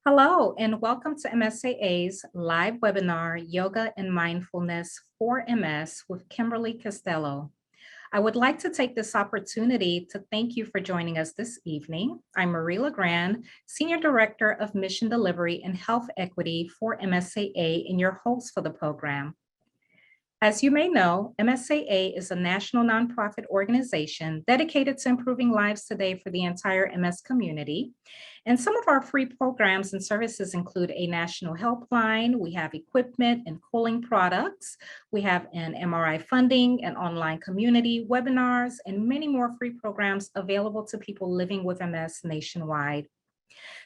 Hello, and welcome to MSAA's live webinar, Yoga and Mindfulness for MS with Kimberly Castello. I would like to take this opportunity to thank you for joining us this evening. I'm Marie LeGrand, Senior Director of Mission Delivery and Health Equity for MSAA and your host for the program. As you may know, MSAA is a national nonprofit organization dedicated to improving lives today for the entire MS community. And some of our free programs and services include a national helpline, we have equipment and cooling products, we have an MRI funding, an online community, webinars, and many more free programs available to people living with MS nationwide.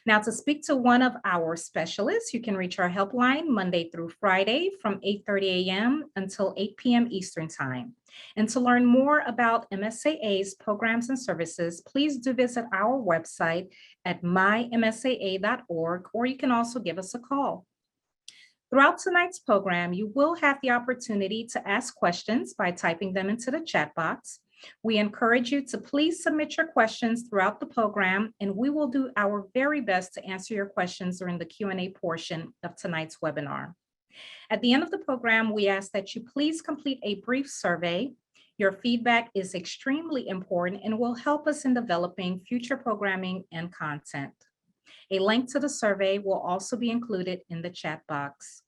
Now, to speak to one of our specialists, you can reach our helpline Monday through Friday from 8:30 a.m. until 8 p.m. Eastern Time. And to learn more about MSAA's programs and services, please do visit our website at mymsaa.org, or you can also give us a call. Throughout tonight's program, you will have the opportunity to ask questions by typing them into the chat box. We encourage you to please submit your questions throughout the program, and we will do our very best to answer your questions during the Q&A portion of tonight's webinar. At the end of the program, we ask that you please complete a brief survey. Your feedback is extremely important and will help us in developing future programming and content. A link to the survey will also be included in the chat box.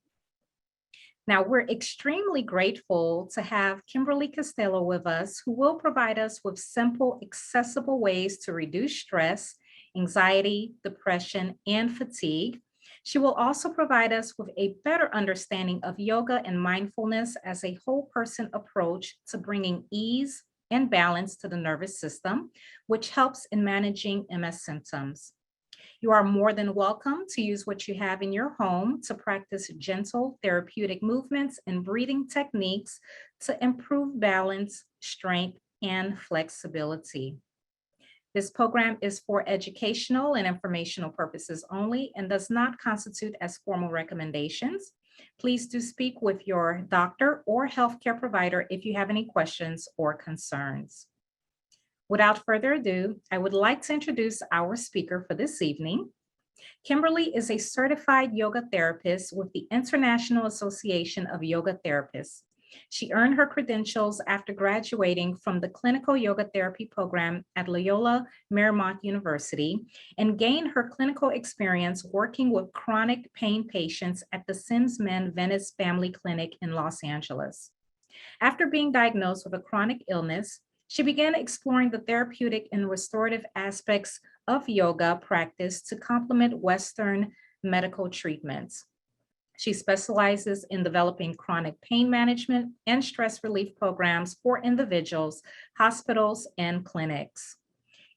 Now, we're extremely grateful to have Kimberly Castello with us, who will provide us with simple, accessible ways to reduce stress, anxiety, depression, and fatigue. She will also provide us with a better understanding of yoga and mindfulness as a whole person approach to bringing ease and balance to the nervous system, which helps in managing MS symptoms. You are more than welcome to use what you have in your home to practice gentle therapeutic movements and breathing techniques to improve balance, strength, and flexibility. This program is for educational and informational purposes only and does not constitute as formal recommendations. Please do speak with your doctor or healthcare provider if you have any questions or concerns. Without further ado, I would like to introduce our speaker for this evening. Kimberly is a certified yoga therapist with the International Association of Yoga Therapists. She earned her credentials after graduating from the clinical yoga therapy program at Loyola Marymount University and gained her clinical experience working with chronic pain patients at the Simsman Venice Family Clinic in Los Angeles. After being diagnosed with a chronic illness, she began exploring the therapeutic and restorative aspects of yoga practice to complement Western medical treatments. She specializes in developing chronic pain management and stress relief programs for individuals, hospitals, and clinics.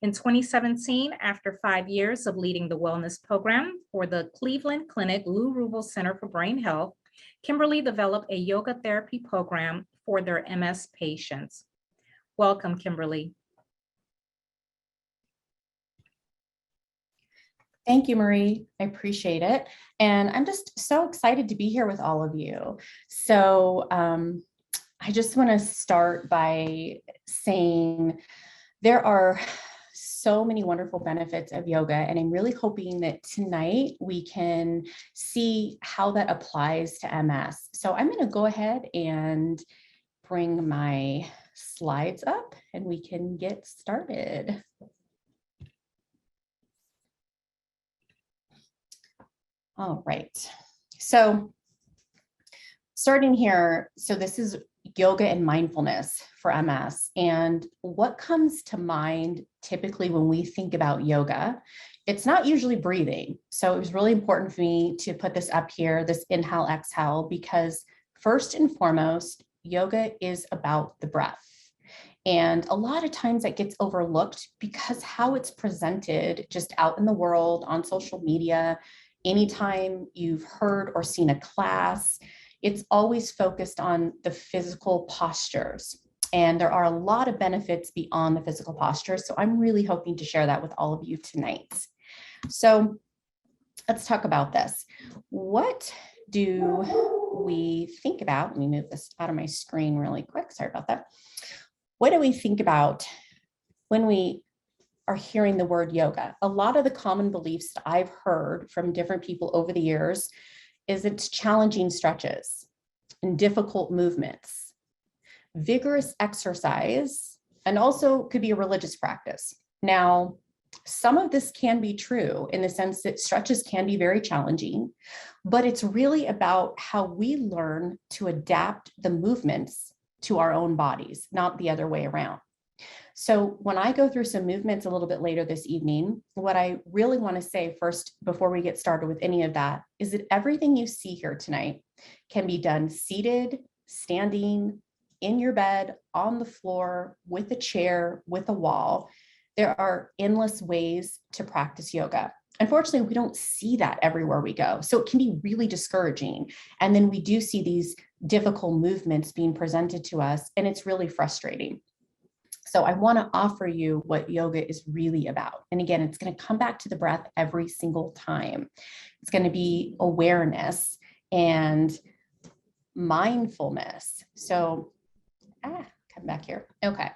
In 2017, after 5 years of leading the wellness program for the Cleveland Clinic Lou Rubel Center for Brain Health, Kimberly developed a yoga therapy program for their MS patients. Welcome, Kimberly. Thank you, Marie. I appreciate it. And I'm just so excited to be here with all of you. So I just want to start by saying there are so many wonderful benefits of yoga, and I'm really hoping that tonight we can see how that applies to MS. So I'm going to go ahead and bring my slides up and we can get started. All right, so starting here, so this is yoga and mindfulness for MS. And what comes to mind typically when we think about yoga, it's not usually breathing. So it was really important for me to put this up here, this inhale, exhale, because first and foremost, yoga is about the breath. And a lot of times that gets overlooked because how it's presented just out in the world on social media, anytime you've heard or seen a class, it's always focused on the physical postures. And there are a lot of benefits beyond the physical postures. So I'm really hoping to share that with all of you tonight. So let's talk about this. What do we think about? Let me move this out of my screen really quick. Sorry about that. What do we think about when we are hearing the word yoga. A lot of the common beliefs that I've heard from different people over the years is it's challenging stretches and difficult movements, vigorous exercise, and also could be a religious practice. Now, some of this can be true in the sense that stretches can be very challenging, but it's really about how we learn to adapt the movements to our own bodies, not the other way around. So when I go through some movements a little bit later this evening, what I really want to say first, before we get started with any of that, is that everything you see here tonight can be done seated, standing, in your bed, on the floor, with a chair, with a wall. There are endless ways to practice yoga. Unfortunately, we don't see that everywhere we go. So it can be really discouraging. And then we do see these difficult movements being presented to us, and it's really frustrating. So I want to offer you what yoga is really about. And again, it's going to come back to the breath every single time. It's going to be awareness and mindfulness. So, come back here. Okay.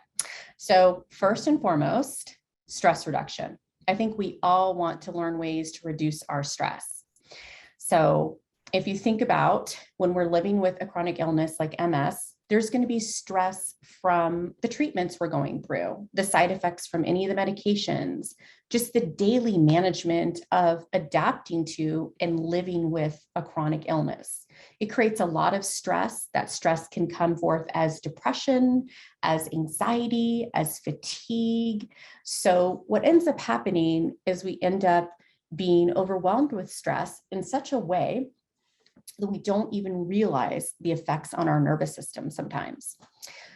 So first and foremost, stress reduction. I think we all want to learn ways to reduce our stress. So if you think about when we're living with a chronic illness like MS, there's going to be stress from the treatments we're going through, the side effects from any of the medications, just the daily management of adapting to and living with a chronic illness. It creates a lot of stress. That stress can come forth as depression, as anxiety, as fatigue. So what ends up happening is we end up being overwhelmed with stress in such a way that we don't even realize the effects on our nervous system sometimes.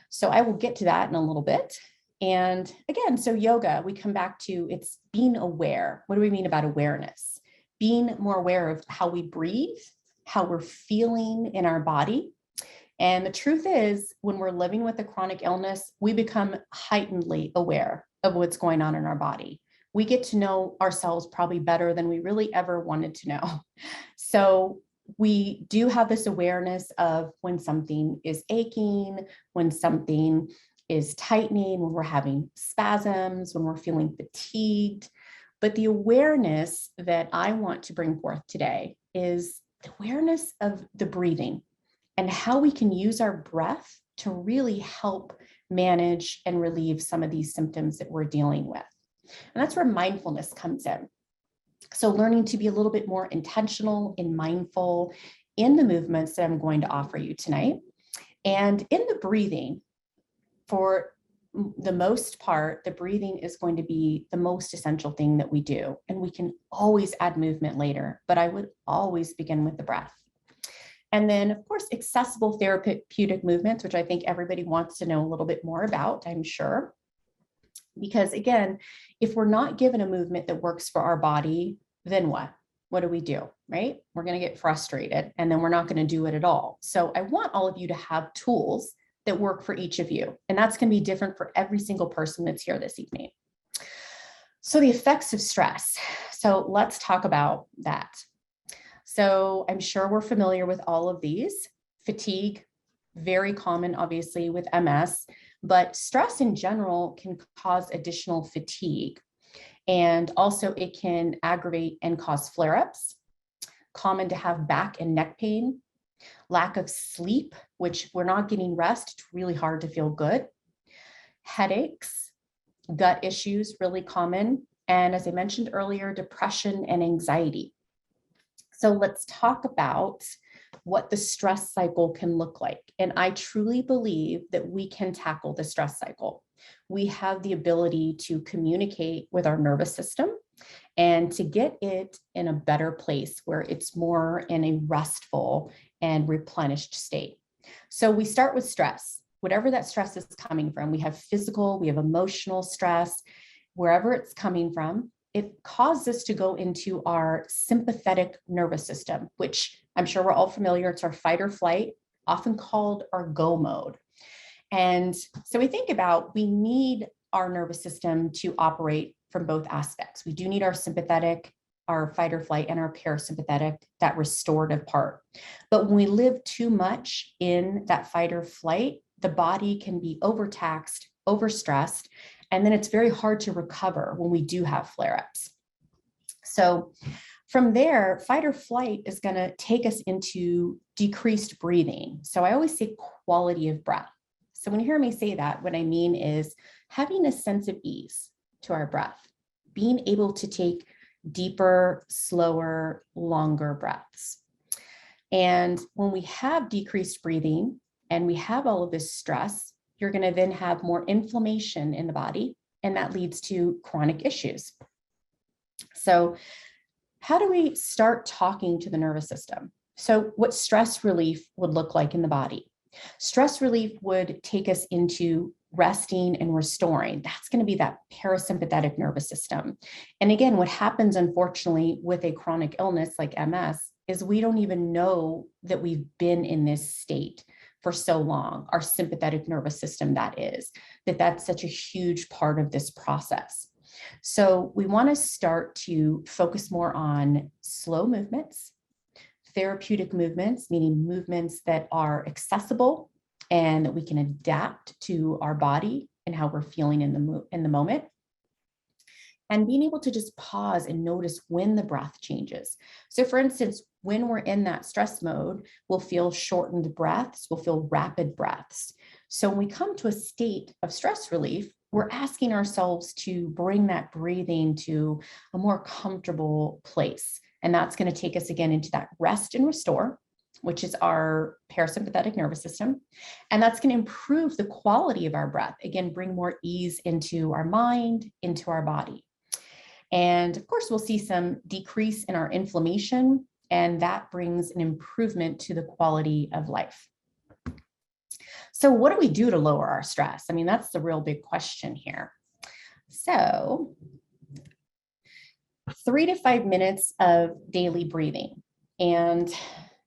So I will get to that in a little bit. And again, so yoga, we come back to it's being aware. What do we mean about awareness? Being more aware of how we breathe, how we're feeling in our body. And the truth is, when we're living with a chronic illness, we become heightenedly aware of what's going on in our body. We get to know ourselves probably better than we really ever wanted to know. So we do have this awareness of when something is aching, when something is tightening, when we're having spasms, when we're feeling fatigued. But the awareness that I want to bring forth today is the awareness of the breathing and how we can use our breath to really help manage and relieve some of these symptoms that we're dealing with. And that's where mindfulness comes in. So learning to be a little bit more intentional and mindful in the movements that I'm going to offer you tonight. And in the breathing, for the most part, the breathing is going to be the most essential thing that we do. And we can always add movement later, but I would always begin with the breath. And then, of course, accessible therapeutic movements, which I think everybody wants to know a little bit more about, I'm sure. Because again, if we're not given a movement that works for our body, then what? What do we do, right? We're going to get frustrated and then we're not going to do it at all. So I want all of you to have tools that work for each of you. And that's going to be different for every single person that's here this evening. So the effects of stress. So let's talk about that. So I'm sure we're familiar with all of these. Fatigue, very common, obviously, with MS, but stress in general can cause additional fatigue. And also it can aggravate and cause flare-ups. Common to have back and neck pain, lack of sleep, which we're not getting rest. It's really hard to feel good. Headaches, gut issues, really common. And as I mentioned earlier, depression and anxiety. So let's talk about what the stress cycle can look like. And I truly believe that we can tackle the stress cycle. We have the ability to communicate with our nervous system and to get it in a better place where it's more in a restful and replenished state. So we start with stress, whatever that stress is coming from. We have physical, we have emotional stress, wherever it's coming from. It causes us to go into our sympathetic nervous system, which I'm sure we're all familiar. It's our fight or flight, often called our go mode. And so we think about, we need our nervous system to operate from both aspects. We do need our sympathetic, our fight or flight, and our parasympathetic, that restorative part. But when we live too much in that fight or flight, the body can be overtaxed, overstressed, And then it's very hard to recover when we do have flare-ups. So from there, fight or flight is going to take us into decreased breathing. So I always say quality of breath. So when you hear me say that, what I mean is having a sense of ease to our breath, being able to take deeper, slower, longer breaths. And when we have decreased breathing and we have all of this stress, you're going to then have more inflammation in the body, and that leads to chronic issues. So how do we start talking to the nervous system? So what stress relief would look like in the body? Stress relief would take us into resting and restoring. That's going to be that parasympathetic nervous system. And again, what happens, unfortunately, with a chronic illness like MS is we don't even know that we've been in this state for so long. Our sympathetic nervous system, that's such a huge part of this process. So we want to start to focus more on slow movements, therapeutic movements, meaning movements that are accessible and that we can adapt to our body and how we're feeling in the moment. And being able to just pause and notice when the breath changes. So for instance, when we're in that stress mode, we'll feel shortened breaths, we'll feel rapid breaths. So when we come to a state of stress relief, we're asking ourselves to bring that breathing to a more comfortable place. And that's going to take us again into that rest and restore, which is our parasympathetic nervous system. And that's going to improve the quality of our breath. Again, bring more ease into our mind, into our body. And of course, we'll see some decrease in our inflammation, and that brings an improvement to the quality of life. So what do we do to lower our stress? I mean, that's the real big question here. So 3 to 5 minutes of daily breathing. And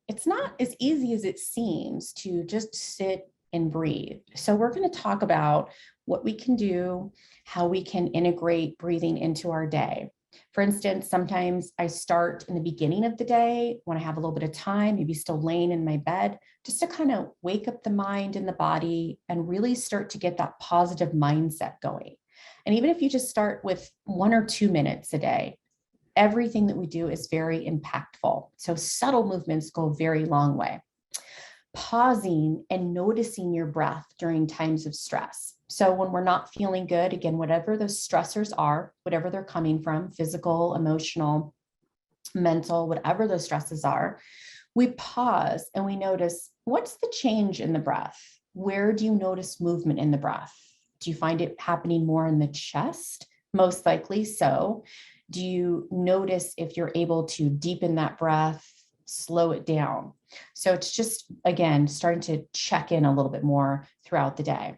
it's not as easy as it seems to just sit and breathe. So we're going to talk about what we can do, how we can integrate breathing into our day. For instance, sometimes I start in the beginning of the day when I have a little bit of time, maybe still laying in my bed, just to kind of wake up the mind and the body and really start to get that positive mindset going. And even if you just start with 1 or 2 minutes a day, everything that we do is very impactful. So subtle movements go a very long way. Pausing and noticing your breath during times of stress. So when we're not feeling good, again, whatever those stressors are, whatever they're coming from, physical, emotional, mental, whatever those stresses are, we pause and we notice, what's the change in the breath? Where do you notice movement in the breath? Do you find it happening more in the chest? Most likely so. Do you notice if you're able to deepen that breath, slow it down? So it's just, again, starting to check in a little bit more throughout the day.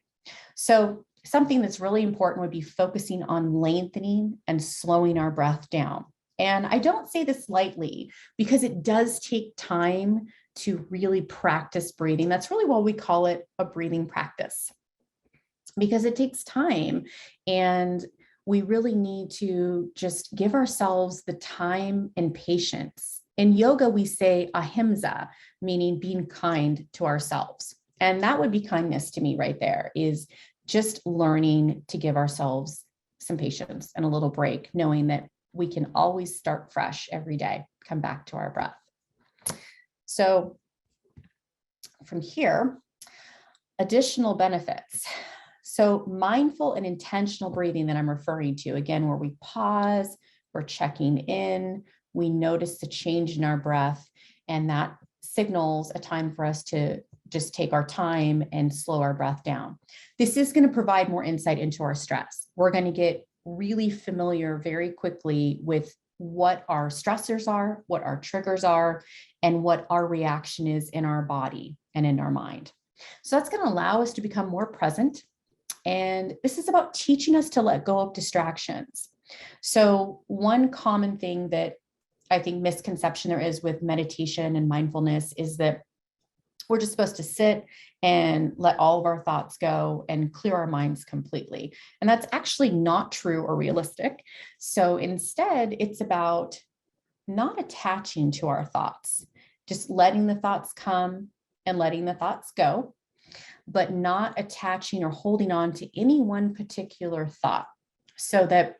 So something that's really important would be focusing on lengthening and slowing our breath down. And I don't say this lightly because it does take time to really practice breathing. That's really why we call it a breathing practice, because it takes time and we really need to just give ourselves the time and patience. In yoga, we say ahimsa, meaning being kind to ourselves. And that would be kindness to me right there, is just learning to give ourselves some patience and a little break, knowing that we can always start fresh every day, come back to our breath. So from here, additional benefits. So mindful and intentional breathing that I'm referring to, again, where we pause, we're checking in, we notice the change in our breath, and that signals a time for us to just take our time and slow our breath down. This is going to provide more insight into our stress. We're going to get really familiar very quickly with what our stressors are, what our triggers are, and what our reaction is in our body and in our mind. So that's going to allow us to become more present. And this is about teaching us to let go of distractions. So one common thing that I think misconception there is with meditation and mindfulness is that we're just supposed to sit and let all of our thoughts go and clear our minds completely. And that's actually not true or realistic. So instead, it's about not attaching to our thoughts, just letting the thoughts come and letting the thoughts go. but not attaching or holding on to any one particular thought, so that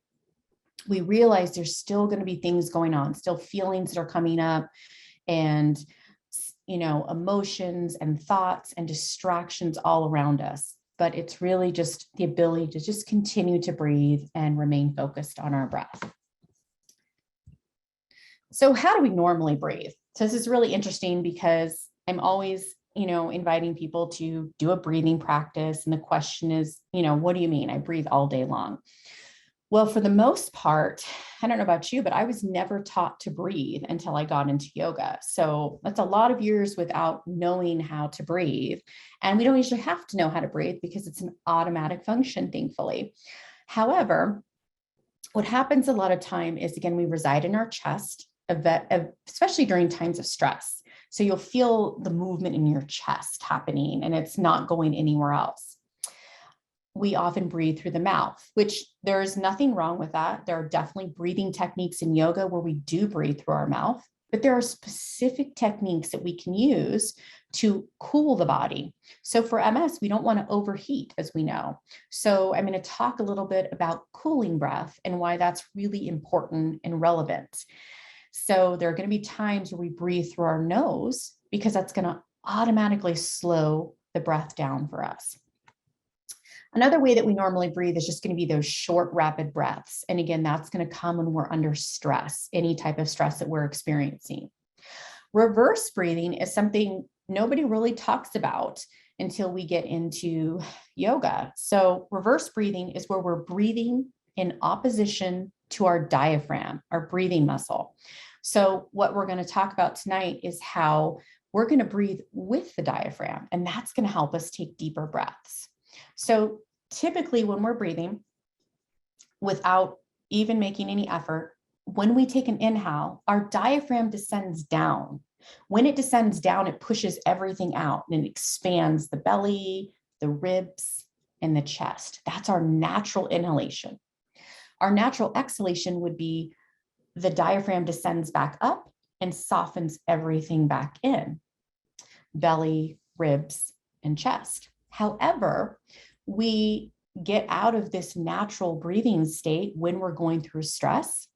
we realize there's still going to be things going on, still feelings that are coming up, and emotions and thoughts and distractions all around us. But it's really just the ability to just continue to breathe and remain focused on our breath. So how do we normally breathe? So this is really interesting because I'm always, inviting people to do a breathing practice. And the question is, what do you mean? I breathe all day long. Well, for the most part, I don't know about you, but I was never taught to breathe until I got into yoga. So that's a lot of years without knowing how to breathe. And we don't usually have to know how to breathe because it's an automatic function, thankfully. However, what happens a lot of time is, again, we reside in our chest, especially during times of stress. So you'll feel the movement in your chest happening and it's not going anywhere else. We often breathe through the mouth, which there is nothing wrong with that. There are definitely breathing techniques in yoga where we do breathe through our mouth, but there are specific techniques that we can use to cool the body. So for MS, we don't want to overheat, as we know. So I'm going to talk a little bit about cooling breath and why that's really important and relevant. So there are going to be times where we breathe through our nose because that's going to automatically slow the breath down for us. Another way that we normally breathe is just going to be those short, rapid breaths. And again, that's going to come when we're under stress, any type of stress that we're experiencing. Reverse breathing is something nobody really talks about until we get into yoga. So reverse breathing is where we're breathing in opposition to our diaphragm, our breathing muscle. So what we're going to talk about tonight is how we're going to breathe with the diaphragm, and that's going to help us take deeper breaths. So typically when we're breathing without even making any effort, when we take an inhale, our diaphragm descends down. When it descends down, it pushes everything out and it expands the belly, the ribs, and the chest. That's our natural inhalation. Our natural exhalation would be the diaphragm descends back up and softens everything back in, belly, ribs, and chest. However, we get out of this natural breathing state when we're going through stress,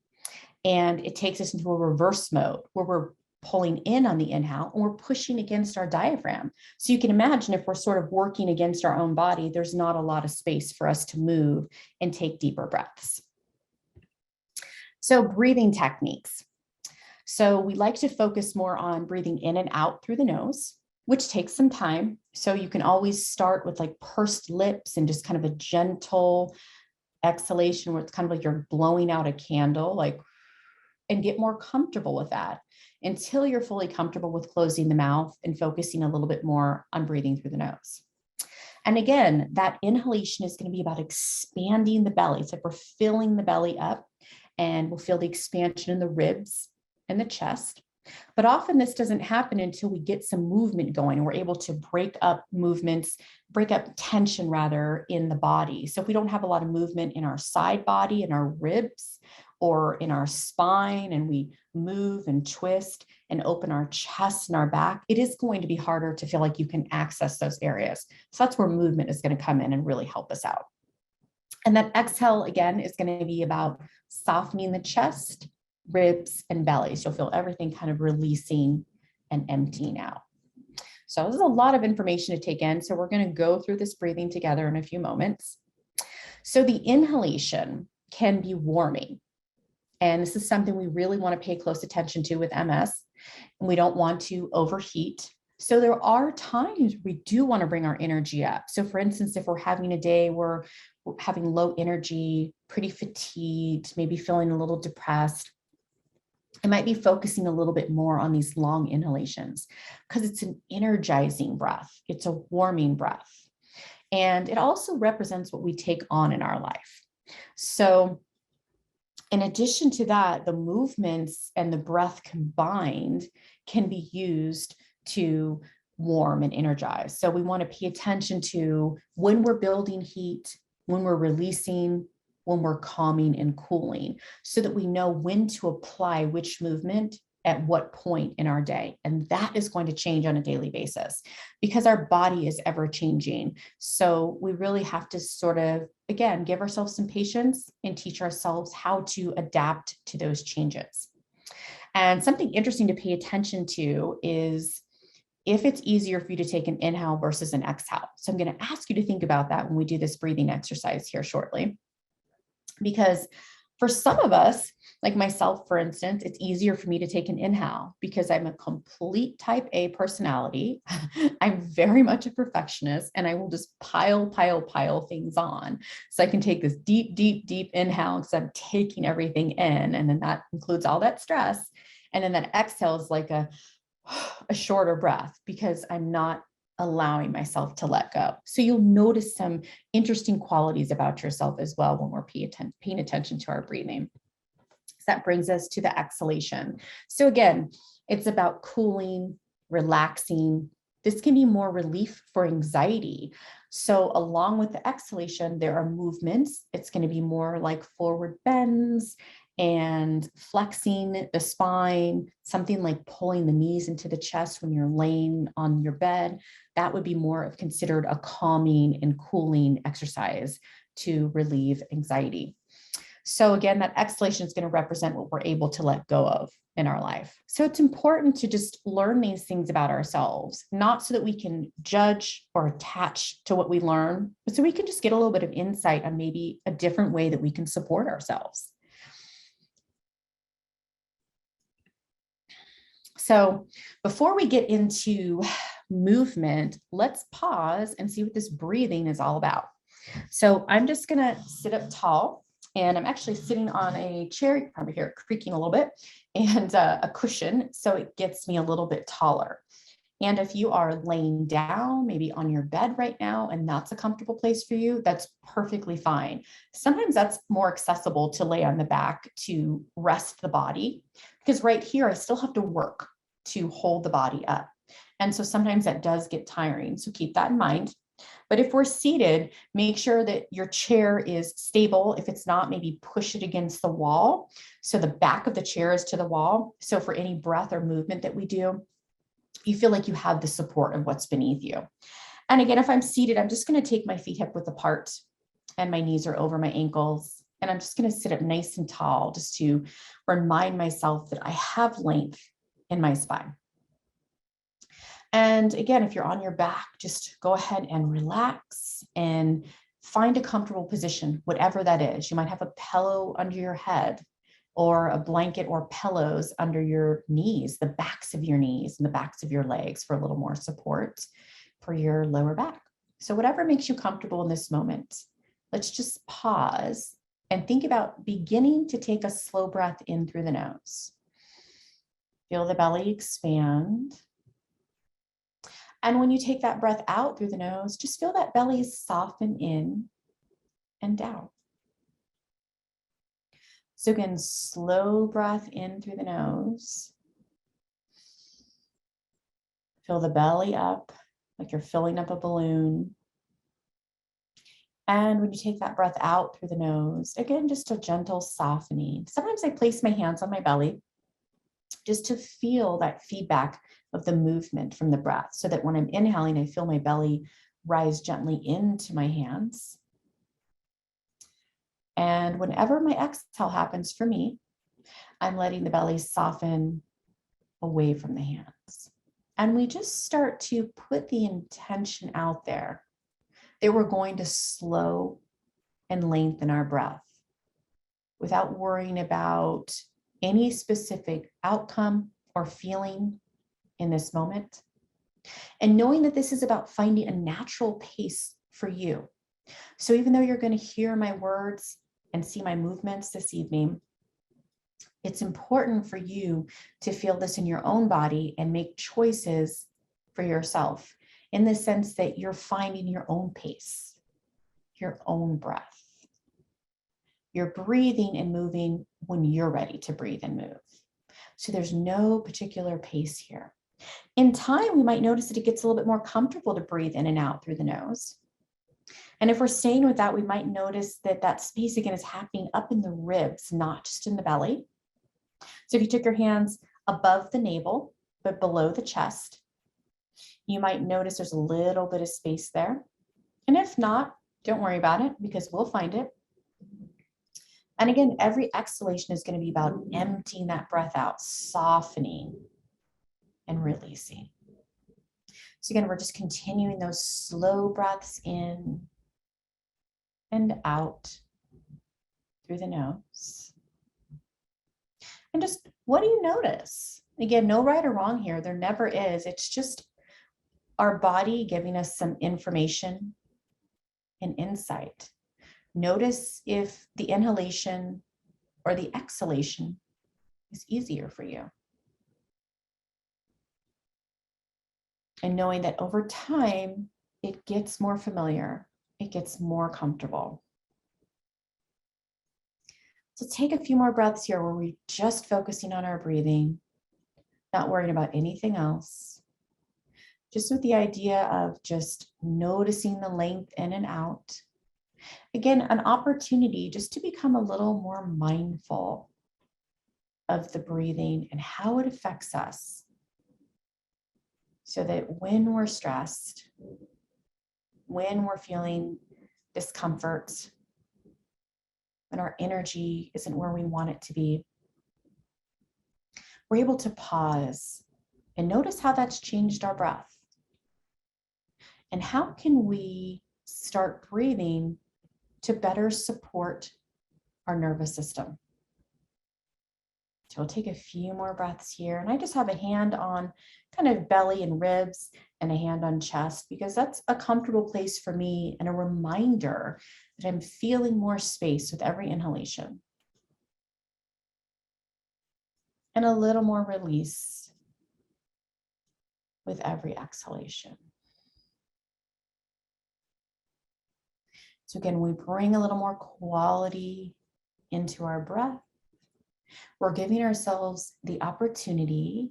and it takes us into a reverse mode where we're pulling in on the inhale and we're pushing against our diaphragm. So you can imagine if we're sort of working against our own body, there's not a lot of space for us to move and take deeper breaths. So breathing techniques. So we like to focus more on breathing in and out through the nose, which takes some time. So you can always start with like pursed lips and just kind of a gentle exhalation where it's kind of like you're blowing out a candle, and get more comfortable with that until you're fully comfortable with closing the mouth and focusing a little bit more on breathing through the nose. And again, that inhalation is going to be about expanding the belly. It's like we're filling the belly up, and we'll feel the expansion in the ribs and the chest. But often this doesn't happen until we get some movement going and we're able to break up tension rather in the body. So if we don't have a lot of movement in our side body, in our ribs, or in our spine, and we move and twist and open our chest and our back, it is going to be harder to feel like you can access those areas. So that's where movement is going to come in and really help us out. And that exhale, again, is going to be about softening the chest, ribs, and belly. So you'll feel everything kind of releasing and emptying out. So this is a lot of information to take in. So we're going to go through this breathing together in a few moments. So the inhalation can be warming. And this is something we really want to pay close attention to with MS. And we don't want to overheat. So there are times we do want to bring our energy up. So for instance, if we're having a day where we're having low energy, pretty fatigued, maybe feeling a little depressed, I might be focusing a little bit more on these long inhalations because it's an energizing breath. It's a warming breath. And it also represents what we take on in our life. So in addition to that, the movements and the breath combined can be used to warm and energize. So we want to pay attention to when we're building heat, when we're releasing, when we're calming and cooling, so that we know when to apply which movement at what point in our day. And that is going to change on a daily basis because our body is ever changing. So we really have to sort of, again, give ourselves some patience and teach ourselves how to adapt to those changes. And something interesting to pay attention to is if it's easier for you to take an inhale versus an exhale. So I'm going to ask you to think about that when we do this breathing exercise here shortly. Because for some of us, like myself, for instance, it's easier for me to take an inhale because I'm a complete type A personality. I'm very much a perfectionist and I will just pile things on. So I can take this deep, deep, deep inhale because I'm taking everything in. And then that includes all that stress. And then that exhale is like a shorter breath because I'm not allowing myself to let go. So you'll notice some interesting qualities about yourself as well when we're paying attention to our breathing. So that brings us to the exhalation. So again, it's about cooling, relaxing. This can be more relief for anxiety. So along with the exhalation, there are movements. It's going to be more like forward bends and flexing the spine, something like pulling the knees into the chest when you're laying on your bed. That would be more of considered a calming and cooling exercise to relieve anxiety. So again, that exhalation is going to represent what we're able to let go of in our life. So it's important to just learn these things about ourselves, not so that we can judge or attach to what we learn, but so we can just get a little bit of insight on maybe a different way that we can support ourselves. So before we get into movement, let's pause and see what this breathing is all about. So I'm just going to sit up tall, and I'm actually sitting on a chair. You can probably hear it creaking a little bit, and a cushion, so it gets me a little bit taller. And if you are laying down, maybe on your bed right now, and that's a comfortable place for you, that's perfectly fine. Sometimes that's more accessible to lay on the back to rest the body, because right here, I still have to work to hold the body up. And so sometimes that does get tiring. So keep that in mind. But if we're seated, make sure that your chair is stable. If it's not, maybe push it against the wall. So the back of the chair is to the wall. So for any breath or movement that we do, you feel like you have the support of what's beneath you. And again, if I'm seated, I'm just going to take my feet hip width apart and my knees are over my ankles. And I'm just going to sit up nice and tall just to remind myself that I have length in my spine. And again, if you're on your back, just go ahead and relax and find a comfortable position, whatever that is. You might have a pillow under your head or a blanket or pillows under your knees, the backs of your knees and the backs of your legs for a little more support for your lower back. So whatever makes you comfortable in this moment, let's just pause and think about beginning to take a slow breath in through the nose. Feel the belly expand. And when you take that breath out through the nose, just feel that belly soften in and down. So again, slow breath in through the nose. Fill the belly up like you're filling up a balloon. And when you take that breath out through the nose, again, just a gentle softening. Sometimes I place my hands on my belly just to feel that feedback of the movement from the breath, so that when I'm inhaling, I feel my belly rise gently into my hands. And whenever my exhale happens for me, I'm letting the belly soften away from the hands. And we just start to put the intention out there that we're going to slow and lengthen our breath without worrying about any specific outcome or feeling in this moment. And knowing that this is about finding a natural pace for you. So even though you're going to hear my words and see my movements this evening, it's important for you to feel this in your own body and make choices for yourself in the sense that you're finding your own pace, your own breath. You're breathing and moving when you're ready to breathe and move. So there's no particular pace here. In time, we might notice that it gets a little bit more comfortable to breathe in and out through the nose. And if we're staying with that, we might notice that that space again is happening up in the ribs, not just in the belly. So if you took your hands above the navel, but below the chest. You might notice there's a little bit of space there. And if not, don't worry about it because we'll find it. And again, every exhalation is going to be about emptying that breath out, softening and releasing. So again, we're just continuing those slow breaths in and out through the nose. And just, what do you notice? Again, no right or wrong here. There never is. It's just our body giving us some information and insight. Notice if the inhalation or the exhalation is easier for you. And knowing that over time, it gets more familiar, it gets more comfortable. So take a few more breaths here where we're just focusing on our breathing, not worrying about anything else. Just with the idea of just noticing the length in and out. Again, an opportunity just to become a little more mindful of the breathing and how it affects us. So that when we're stressed, when we're feeling discomfort, when our energy isn't where we want it to be, we're able to pause and notice how that's changed our breath. And how can we start breathing to better support our nervous system? So we'll take a few more breaths here. And I just have a hand on kind of belly and ribs and a hand on chest because that's a comfortable place for me and a reminder that I'm feeling more space with every inhalation. And a little more release with every exhalation. So again, we bring a little more quality into our breath. We're giving ourselves the opportunity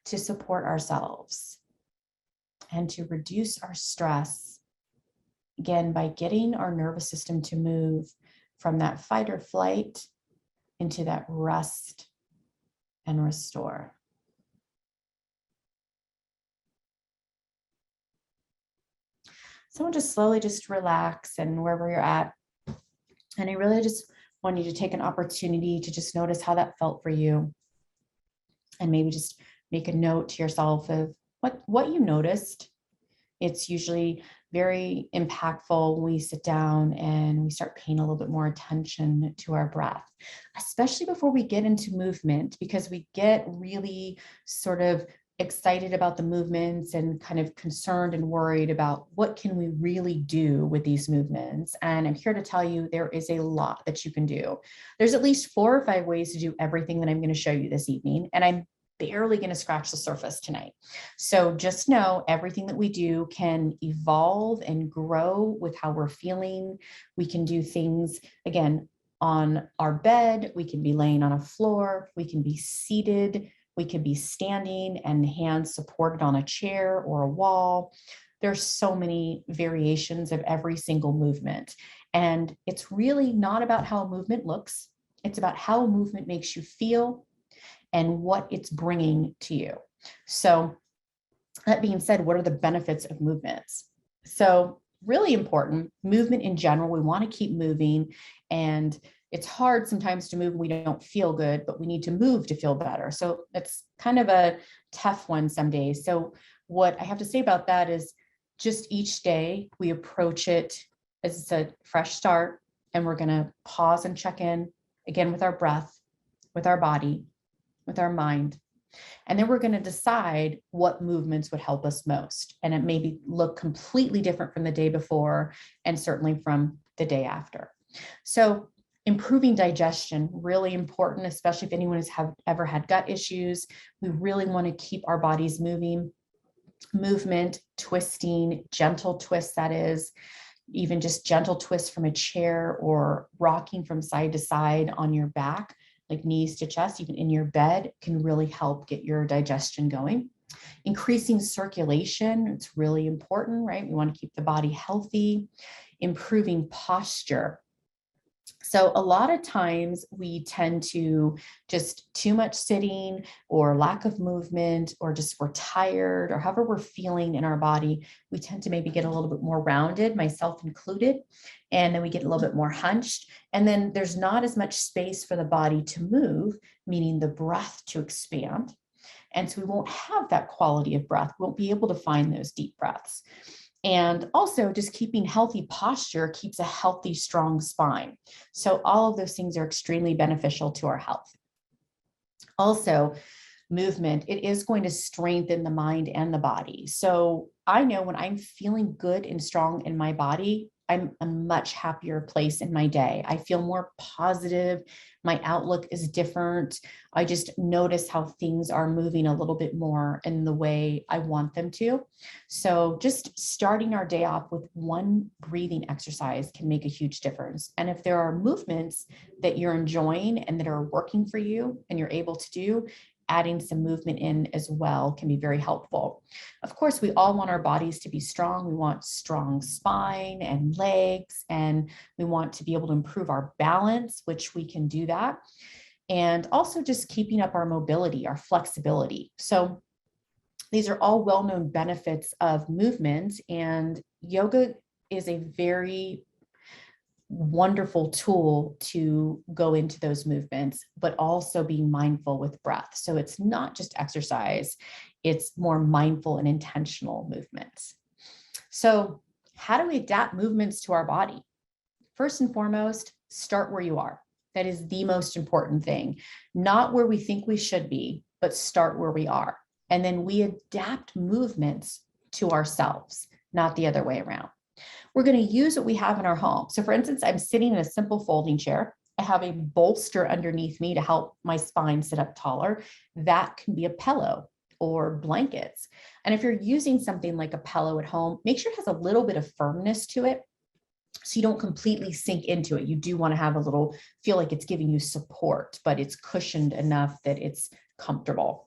to support ourselves and to reduce our stress, again, by getting our nervous system to move from that fight or flight into that rest and restore. So just slowly just relax and wherever you're at. And I really just want you to take an opportunity to just notice how that felt for you. And maybe just make a note to yourself of what you noticed. It's usually very impactful when we sit down and we start paying a little bit more attention to our breath, especially before we get into movement, because we get really sort of excited about the movements and kind of concerned and worried about what can we really do with these movements. And I'm here to tell you there is a lot that you can do. There's at least 4 or 5 ways to do everything that I'm going to show you this evening. And I'm barely going to scratch the surface tonight. So just know everything that we do can evolve and grow with how we're feeling. We can do things, again, on our bed. We can be laying on a floor. We can be seated. We could be standing and hands supported on a chair or a wall. There's so many variations of every single movement. And it's really not about how a movement looks. It's about how a movement makes you feel and what it's bringing to you. So that being said, what are the benefits of movements? So really important, movement in general, we want to keep moving, and it's hard sometimes to move when we don't feel good, but we need to move to feel better. So it's kind of a tough one some days. So what I have to say about that is just each day we approach it as a fresh start, and we're going to pause and check in again with our breath, with our body, with our mind. And then we're going to decide what movements would help us most. And it may look completely different from the day before and certainly from the day after. So improving digestion, really important, especially if anyone has ever had gut issues. We really want to keep our bodies moving. Movement, twisting, gentle twists, that is, even just gentle twists from a chair or rocking from side to side on your back, like knees to chest, even in your bed, can really help get your digestion going. Increasing circulation, it's really important, right? We want to keep the body healthy. Improving posture. So a lot of times we tend to just too much sitting or lack of movement, or just we're tired, or however we're feeling in our body, we tend to maybe get a little bit more rounded, myself included. And then we get a little bit more hunched. And then there's not as much space for the body to move, meaning the breath to expand. And so we won't have that quality of breath. We won't be able to find those deep breaths. And also just keeping healthy posture keeps a healthy, strong spine. So all of those things are extremely beneficial to our health. Also, movement, it is going to strengthen the mind and the body. So I know when I'm feeling good and strong in my body, I'm a much happier place in my day. I feel more positive. My outlook is different. I just notice how things are moving a little bit more in the way I want them to. So just starting our day off with one breathing exercise can make a huge difference. And if there are movements that you're enjoying and that are working for you and you're able to do, adding some movement in as well can be very helpful. Of course, we all want our bodies to be strong. We want strong spine and legs, and we want to be able to improve our balance, which we can do that. And also just keeping up our mobility, our flexibility. So these are all well-known benefits of movement, and yoga is a very wonderful tool to go into those movements, but also being mindful with breath. So it's not just exercise, it's more mindful and intentional movements. So how do we adapt movements to our body? First and foremost, start where you are. That is the most important thing. Not where we think we should be, but start where we are. And then we adapt movements to ourselves, not the other way around. We're going to use what we have in our home. So for instance, I'm sitting in a simple folding chair. I have a bolster underneath me to help my spine sit up taller. That can be a pillow or blankets. And if you're using something like a pillow at home, make sure it has a little bit of firmness to it, so you don't completely sink into it. You do want to have a little, feel like it's giving you support, but it's cushioned enough that it's comfortable.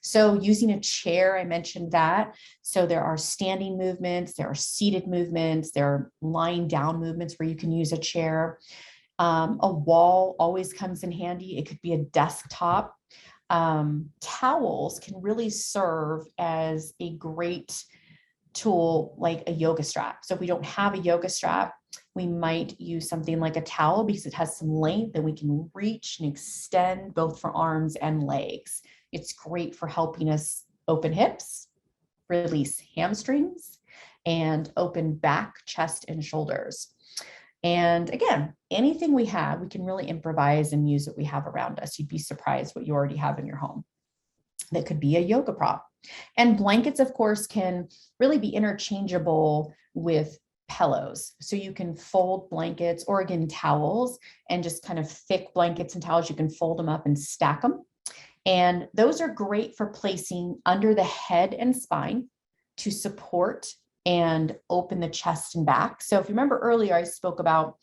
So using a chair, I mentioned that. So there are standing movements, there are seated movements, there are lying down movements where you can use a chair. A wall always comes in handy. It could be a desktop. Towels can really serve as a great tool, like a yoga strap. So if we don't have a yoga strap, we might use something like a towel because it has some length and we can reach and extend both for arms and legs. It's great for helping us open hips, release hamstrings, and open back, chest, and shoulders. And again, anything we have, we can really improvise and use what we have around us. You'd be surprised what you already have in your home. That could be a yoga prop. And blankets, of course, can really be interchangeable with pillows. So you can fold blankets, or again, towels, and just kind of thick blankets and towels. You can fold them up and stack them. And those are great for placing under the head and spine to support and open the chest and back. So if you remember earlier, I spoke about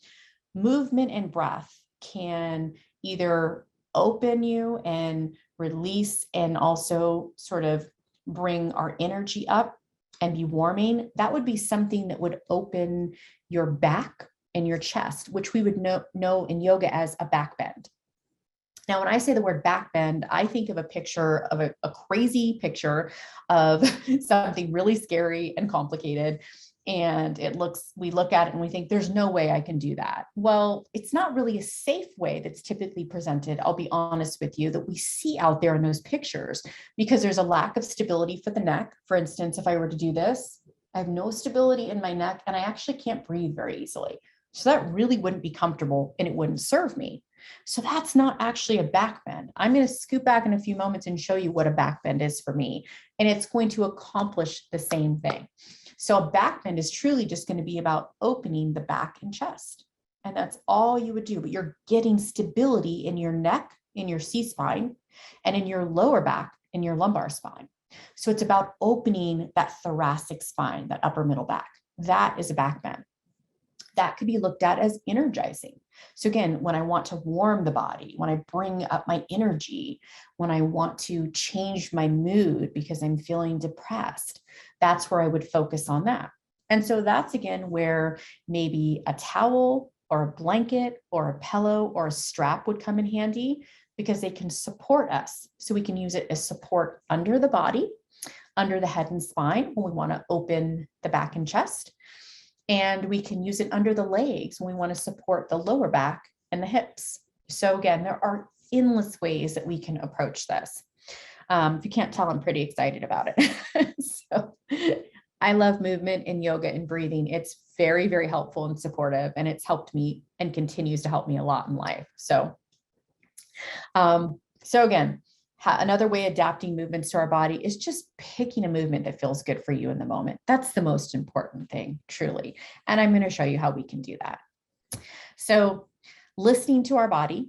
movement and breath can either open you and release and also sort of bring our energy up and be warming. That would be something that would open your back and your chest, which we would know in yoga as a back bend. Now, when I say the word back bend, I think of a picture of a crazy picture of something really scary and complicated. And we look at it and we think there's no way I can do that. Well, it's not really a safe way that's typically presented, I'll be honest with you, that we see out there in those pictures, because there's a lack of stability for the neck. For instance, if I were to do this, I have no stability in my neck and I actually can't breathe very easily. So that really wouldn't be comfortable and it wouldn't serve me. So that's not actually a back bend. I'm going to scoot back in a few moments and show you what a back bend is for me. And it's going to accomplish the same thing. So a back bend is truly just going to be about opening the back and chest. And that's all you would do, but you're getting stability in your neck, in your C-spine, and in your lower back, in your lumbar spine. So it's about opening that thoracic spine, that upper middle back. That is a back bend. That could be looked at as energizing. So again, when I want to warm the body, when I bring up my energy, when I want to change my mood because I'm feeling depressed, that's where I would focus on that. And so that's again where maybe a towel or a blanket or a pillow or a strap would come in handy because they can support us. So we can use it as support under the body, under the head and spine when we want to open the back and chest. And we can use it under the legs when we want to support the lower back and the hips. So again, there are endless ways that we can approach this. If you can't tell, I'm pretty excited about it. So I love movement and yoga and breathing. It's very, very helpful and supportive, and it's helped me and continues to help me a lot in life. So again, another way adapting movements to our body is just picking a movement that feels good for you in the moment. That's the most important thing, truly. And I'm going to show you how we can do that. So listening to our body,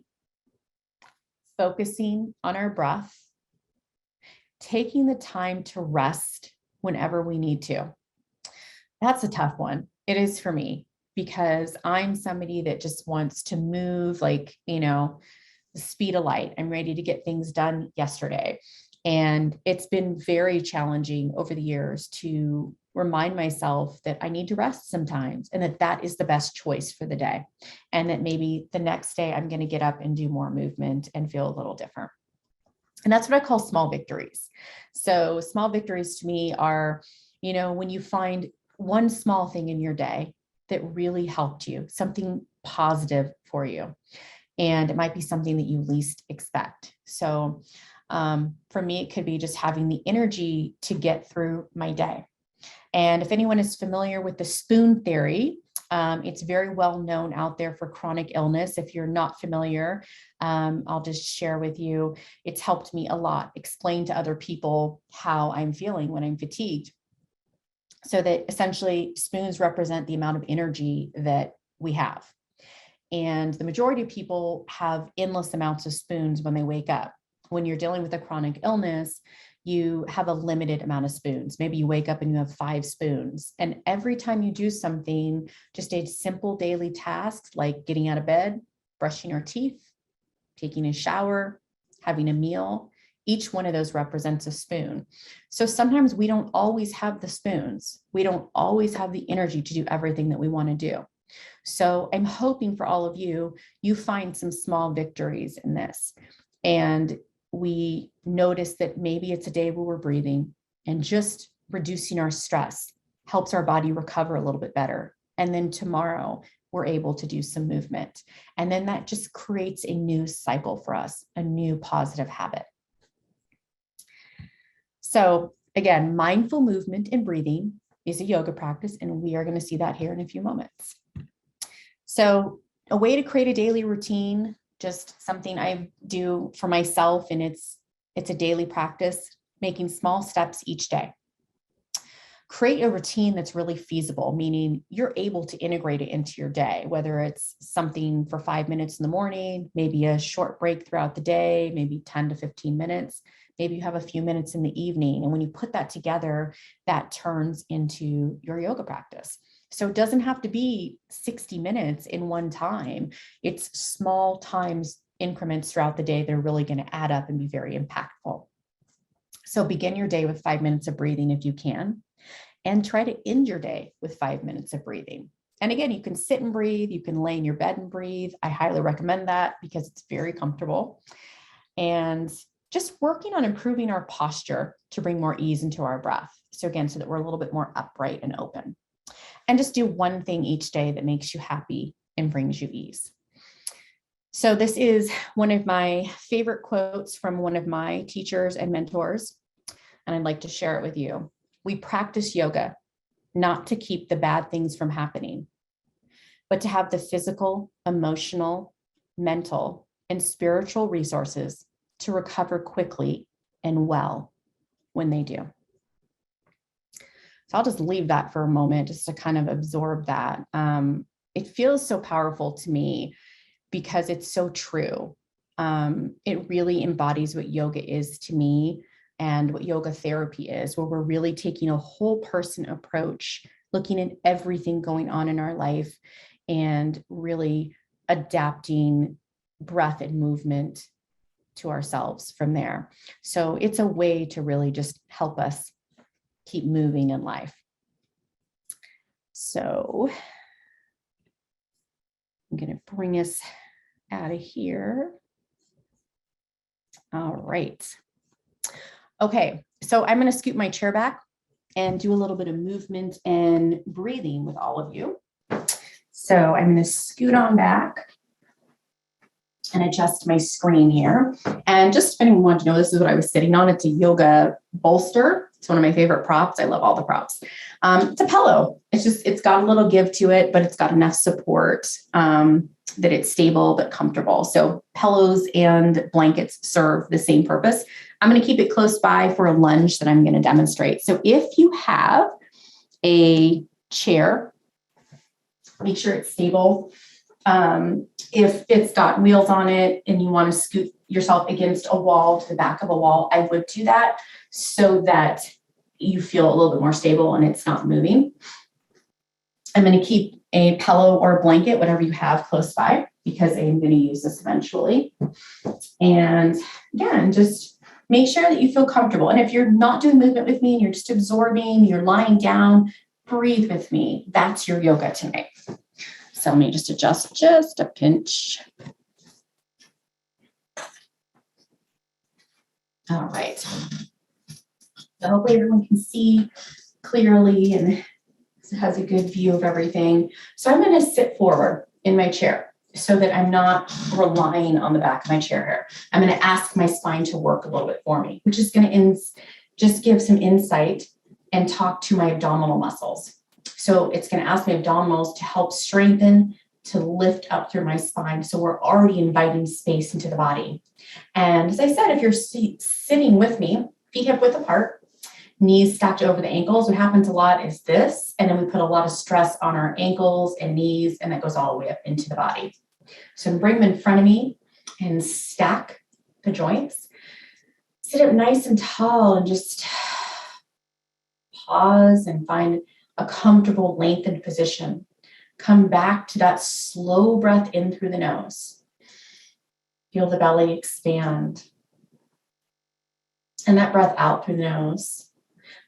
focusing on our breath, taking the time to rest whenever we need to. That's a tough one. It is for me because I'm somebody that just wants to move like, the speed of light. I'm ready to get things done yesterday. And it's been very challenging over the years to remind myself that I need to rest sometimes and that is the best choice for the day. And that maybe the next day I'm going to get up and do more movement and feel a little different. And that's what I call small victories. So small victories to me are, when you find one small thing in your day that really helped you, something positive for you. And it might be something that you least expect. So for me, it could be just having the energy to get through my day. And if anyone is familiar with the spoon theory, it's very well known out there for chronic illness. If you're not familiar, I'll just share with you. It's helped me a lot, explain to other people how I'm feeling when I'm fatigued. So that essentially spoons represent the amount of energy that we have. And the majority of people have endless amounts of spoons when they wake up. When you're dealing with a chronic illness, you have a limited amount of spoons. Maybe you wake up and you have 5 spoons. And every time you do something, just a simple daily task like getting out of bed, brushing your teeth, taking a shower, having a meal, each one of those represents a spoon. So sometimes we don't always have the spoons. We don't always have the energy to do everything that we want to do. So I'm hoping for all of you, you find some small victories in this. And we notice that maybe it's a day where we're breathing and just reducing our stress helps our body recover a little bit better. And then tomorrow we're able to do some movement. And then that just creates a new cycle for us, a new positive habit. So again, mindful movement and breathing is a yoga practice, and we are going to see that here in a few moments. So a way to create a daily routine, just something I do for myself, and it's a daily practice, making small steps each day. Create a routine that's really feasible, meaning you're able to integrate it into your day, whether it's something for 5 minutes in the morning, maybe a short break throughout the day, maybe 10 to 15 minutes. Maybe you have a few minutes in the evening. And when you put that together, that turns into your yoga practice. So it doesn't have to be 60 minutes in one time. It's small times increments throughout the day that are really going to add up and be very impactful. So begin your day with 5 minutes of breathing if you can, and try to end your day with 5 minutes of breathing. And again, you can sit and breathe. You can lay in your bed and breathe. I highly recommend that because it's very comfortable. And just working on improving our posture to bring more ease into our breath. So again, so that we're a little bit more upright and open. And just do one thing each day that makes you happy and brings you ease. So this is one of my favorite quotes from one of my teachers and mentors, and I'd like to share it with you. We practice yoga not to keep the bad things from happening, but to have the physical, emotional, mental, and spiritual resources to recover quickly and well when they do. So I'll just leave that for a moment just to kind of absorb that. It feels so powerful to me because it's so true. It really embodies what yoga is to me and what yoga therapy is, where we're really taking a whole person approach, looking at everything going on in our life and really adapting breath and movement to ourselves from there. So it's a way to really just help us keep moving in life. So I'm going to bring us out of here. All right. Okay, so I'm going to scoot my chair back and do a little bit of movement and breathing with all of you. So I'm going to scoot on back and adjust my screen here. And just if anyone wanted to know, this is what I was sitting on. It's a yoga bolster. It's one of my favorite props. I love all the props. It's a pillow. It's got a little give to it, but it's got enough support that it's stable but comfortable. So pillows and blankets serve the same purpose. I'm going to keep it close by for a lunge that I'm going to demonstrate. So if you have a chair, make sure it's stable. If it's got wheels on it and you want to scoot yourself against a wall to the back of a wall, I would do that so that you feel a little bit more stable and it's not moving. I'm going to keep a pillow or a blanket, whatever you have close by, because I'm going to use this eventually. And again, just make sure that you feel comfortable. And if you're not doing movement with me and you're just absorbing, you're lying down, breathe with me. That's your yoga tonight. So let me just adjust just a pinch. All right. So hopefully everyone can see clearly and has a good view of everything. So I'm going to sit forward in my chair so that I'm not relying on the back of my chair here. I'm going to ask my spine to work a little bit for me, which is going to just give some insight and talk to my abdominal muscles. So it's going to ask my abdominals to help strengthen, to lift up through my spine. So we're already inviting space into the body. And as I said, if you're sitting with me, feet hip width apart, knees stacked over the ankles, what happens a lot is this, and then we put a lot of stress on our ankles and knees, and that goes all the way up into the body. So bring them in front of me and stack the joints. Sit up nice and tall and just pause and find a comfortable lengthened position. Come back to that slow breath in through the nose. Feel the belly expand. And that breath out through the nose.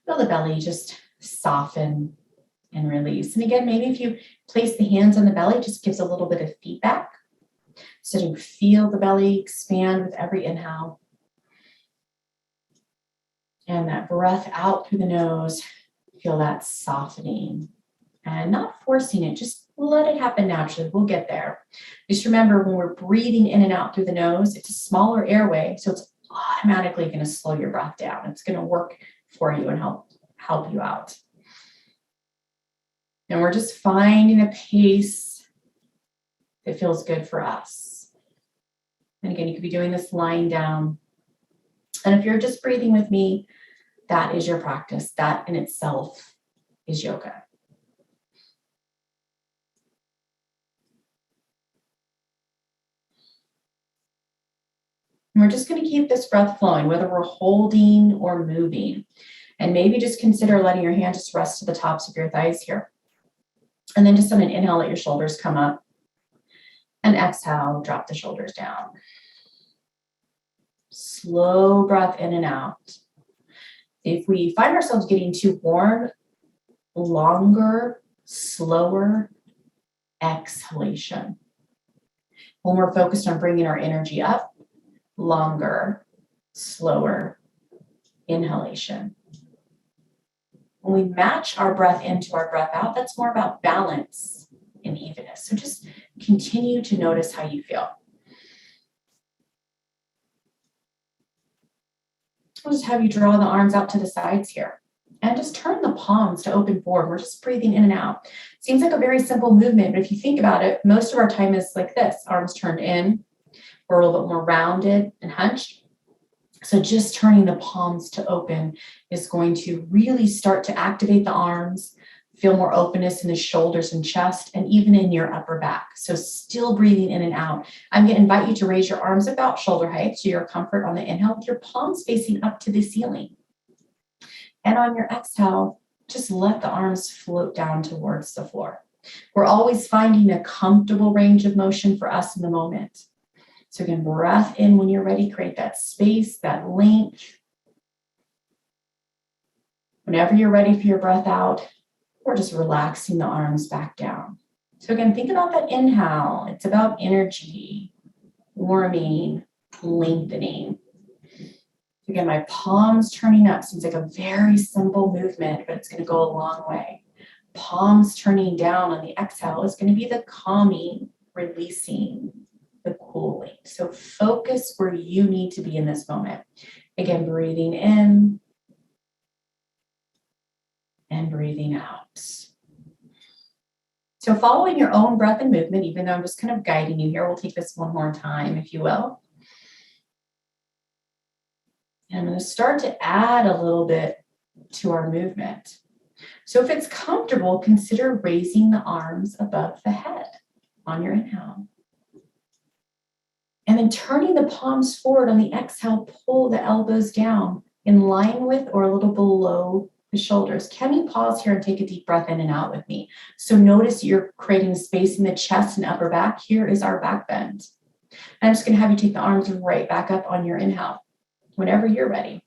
Feel the belly just soften and release. And again, maybe if you place the hands on the belly, it just gives a little bit of feedback. So you feel the belly expand with every inhale. And that breath out through the nose, feel that softening. And not forcing it, just let it happen naturally. We'll get there. Just remember, when we're breathing in and out through the nose, it's a smaller airway, so it's automatically going to slow your breath down. It's going to work for you and help you out. And we're just finding a pace that feels good for us. And again, you could be doing this lying down. And if you're just breathing with me, that is your practice. That in itself is yoga. And we're just going to keep this breath flowing, whether we're holding or moving. And maybe just consider letting your hand just rest to the tops of your thighs here. And then just on an inhale, let your shoulders come up. And exhale, drop the shoulders down. Slow breath in and out. If we find ourselves getting too warm, longer, slower exhalation. When we're focused on bringing our energy up, longer, slower inhalation. When we match our breath into our breath out, that's more about balance and evenness. So just continue to notice how you feel. I'll just have you draw the arms out to the sides here and just turn the palms to open forward. We're just breathing in and out. Seems like a very simple movement, but if you think about it, most of our time is like this, arms turned in. We're a little bit more rounded and hunched. So just turning the palms to open is going to really start to activate the arms, feel more openness in the shoulders and chest, and even in your upper back. So still breathing in and out. I'm going to invite you to raise your arms about shoulder height to your comfort on the inhale with your palms facing up to the ceiling. And on your exhale, just let the arms float down towards the floor. We're always finding a comfortable range of motion for us in the moment. So again, breath in when you're ready, create that space, that length. Whenever you're ready for your breath out, we're just relaxing the arms back down. So again, think about that inhale. It's about energy, warming, lengthening. Again, my palms turning up seems like a very simple movement, but it's going to go a long way. Palms turning down on the exhale is going to be the calming, releasing, the cooling. So focus where you need to be in this moment. Again, breathing in and breathing out. So following your own breath and movement, even though I'm just kind of guiding you here, we'll take this one more time, if you will. And I'm going to start to add a little bit to our movement. So if it's comfortable, consider raising the arms above the head on your inhale. And then turning the palms forward on the exhale, pull the elbows down in line with or a little below the shoulders. Can you pause here and take a deep breath in and out with me? So notice you're creating space in the chest and upper back. Here is our back bend. And I'm just going to have you take the arms right back up on your inhale whenever you're ready.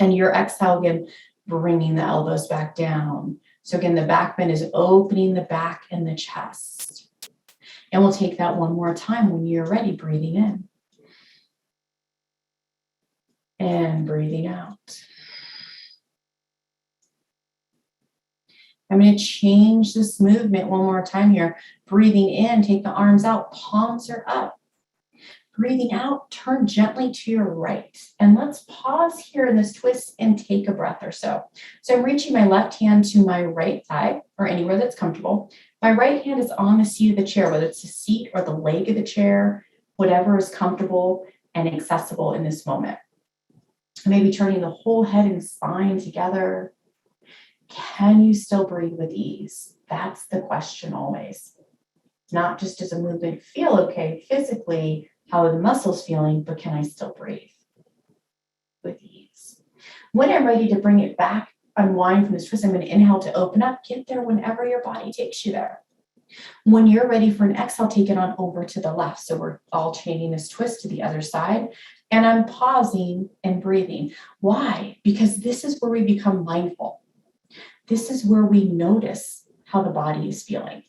And your exhale, again, bringing the elbows back down. So again, the back bend is opening the back and the chest. And we'll take that one more time when you're ready, breathing in. And breathing out. I'm going to change this movement one more time here. Breathing in, take the arms out, palms are up. Breathing out, turn gently to your right. And let's pause here in this twist and take a breath or so. So I'm reaching my left hand to my right thigh or anywhere that's comfortable. My right hand is on the seat of the chair, whether it's the seat or the leg of the chair, whatever is comfortable and accessible in this moment. Maybe turning the whole head and spine together. Can you still breathe with ease? That's the question always. Not just does a movement feel okay physically, how are the muscles feeling, but can I still breathe with ease? When I'm ready to bring it back, unwind from this twist, I'm going to inhale to open up. Get there whenever your body takes you there. When you're ready for an exhale, take it on over to the left. So we're all chaining this twist to the other side. And I'm pausing and breathing. Why? Because this is where we become mindful. This is where we notice how the body is feeling.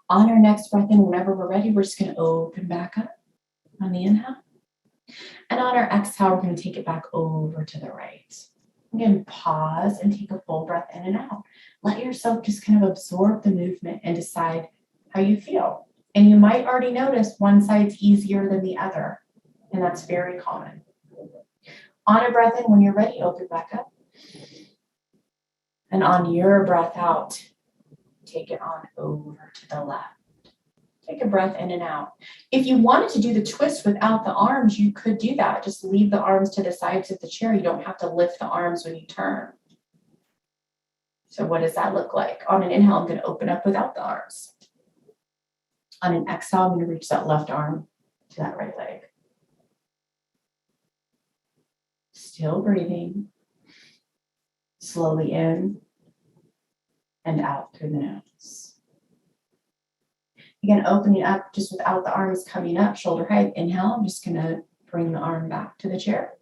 On our next breath in, whenever we're ready, we're just going to open back up on the inhale. And on our exhale, we're going to take it back over to the right. Again, pause and take a full breath in and out. Let yourself just kind of absorb the movement and decide how you feel. And you might already notice one side's easier than the other, and that's very common. On a breath in, when you're ready, open back up. And on your breath out, take it on over to the left. Take a breath in and out. If you wanted to do the twist without the arms, you could do that. Just leave the arms to the sides of the chair. You don't have to lift the arms when you turn. So what does that look like? On an inhale, I'm going to open up without the arms. On an exhale, I'm going to reach that left arm to that right leg. Still breathing. Slowly in and out through the nose. Again, opening up just without the arms coming up, shoulder height. Inhale, I'm just going to bring the arm back to the chair.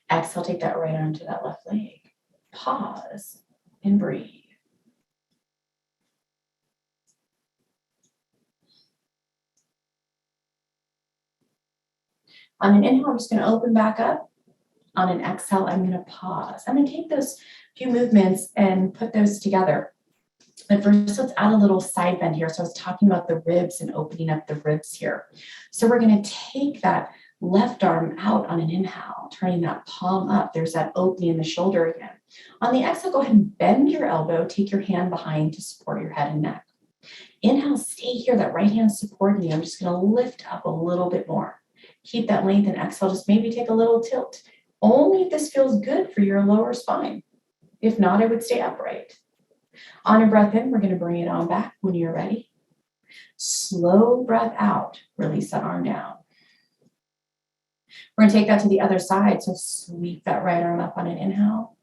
Exhale, take that right arm to that left leg. Pause and breathe. On an inhale, I'm just going to open back up. On an exhale, I'm going to pause. I'm going to take those few movements and put those together. But first, let's add a little side bend here. So I was talking about the ribs and opening up the ribs here. So we're going to take that left arm out on an inhale, turning that palm up. There's that opening in the shoulder again. On the exhale, go ahead and bend your elbow. Take your hand behind to support your head and neck. Inhale, stay here. That right hand supporting you. I'm just going to lift up a little bit more. Keep that length and exhale. Just maybe take a little tilt. Only if this feels good for your lower spine. If not, I would stay upright. On a breath in, we're going to bring it on back when you're ready. Slow breath out. Release that arm down. We're going to take that to the other side. So sweep that right arm up on an inhale.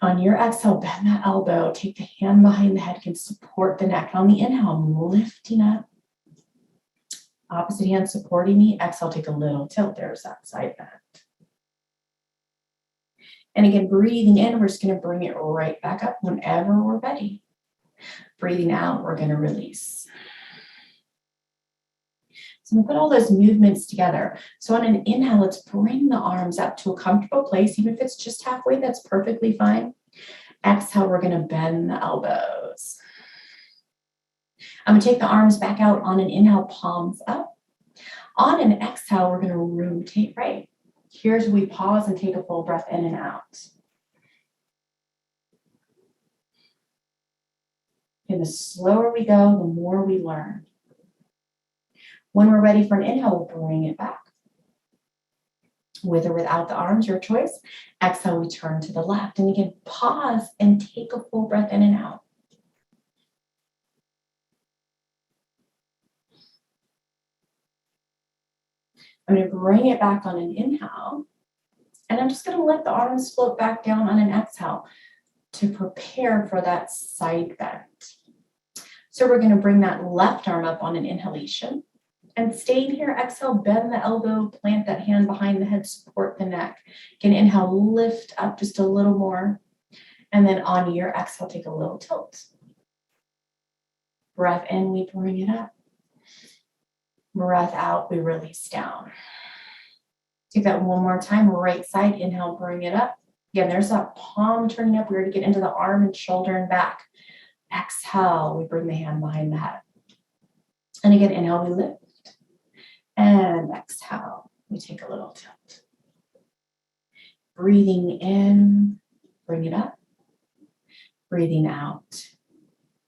On your exhale, bend that elbow. Take the hand behind the head. Can support the neck. On the inhale, I'm lifting up. Opposite hand supporting me. Exhale, take a little tilt. There's that side bend. And again, breathing in, we're just going to bring it right back up whenever we're ready. Breathing out, we're going to release. So we put all those movements together. So on an inhale, let's bring the arms up to a comfortable place. Even if it's just halfway, that's perfectly fine. Exhale, we're going to bend the elbows. I'm going to take the arms back out on an inhale, palms up. On an exhale, we're going to rotate right. Here's where we pause and take a full breath in and out. And the slower we go, the more we learn. When we're ready for an inhale, we'll bring it back. With or without the arms, your choice. Exhale, we turn to the left. And again, pause and take a full breath in and out. I'm going to bring it back on an inhale. And I'm just going to let the arms float back down on an exhale to prepare for that side bend. So we're going to bring that left arm up on an inhalation. And staying here, exhale, bend the elbow, plant that hand behind the head, support the neck. Again, inhale, lift up just a little more. And then on your exhale, take a little tilt. Breath in, we bring it up. Breath out, we release down. Take that one more time, right side, inhale, bring it up. Again, there's that palm turning up. We're going to get into the arm and shoulder and back. Exhale, we bring the hand behind the head. And again, inhale, we lift. And exhale, we take a little tilt. Breathing in, bring it up. Breathing out,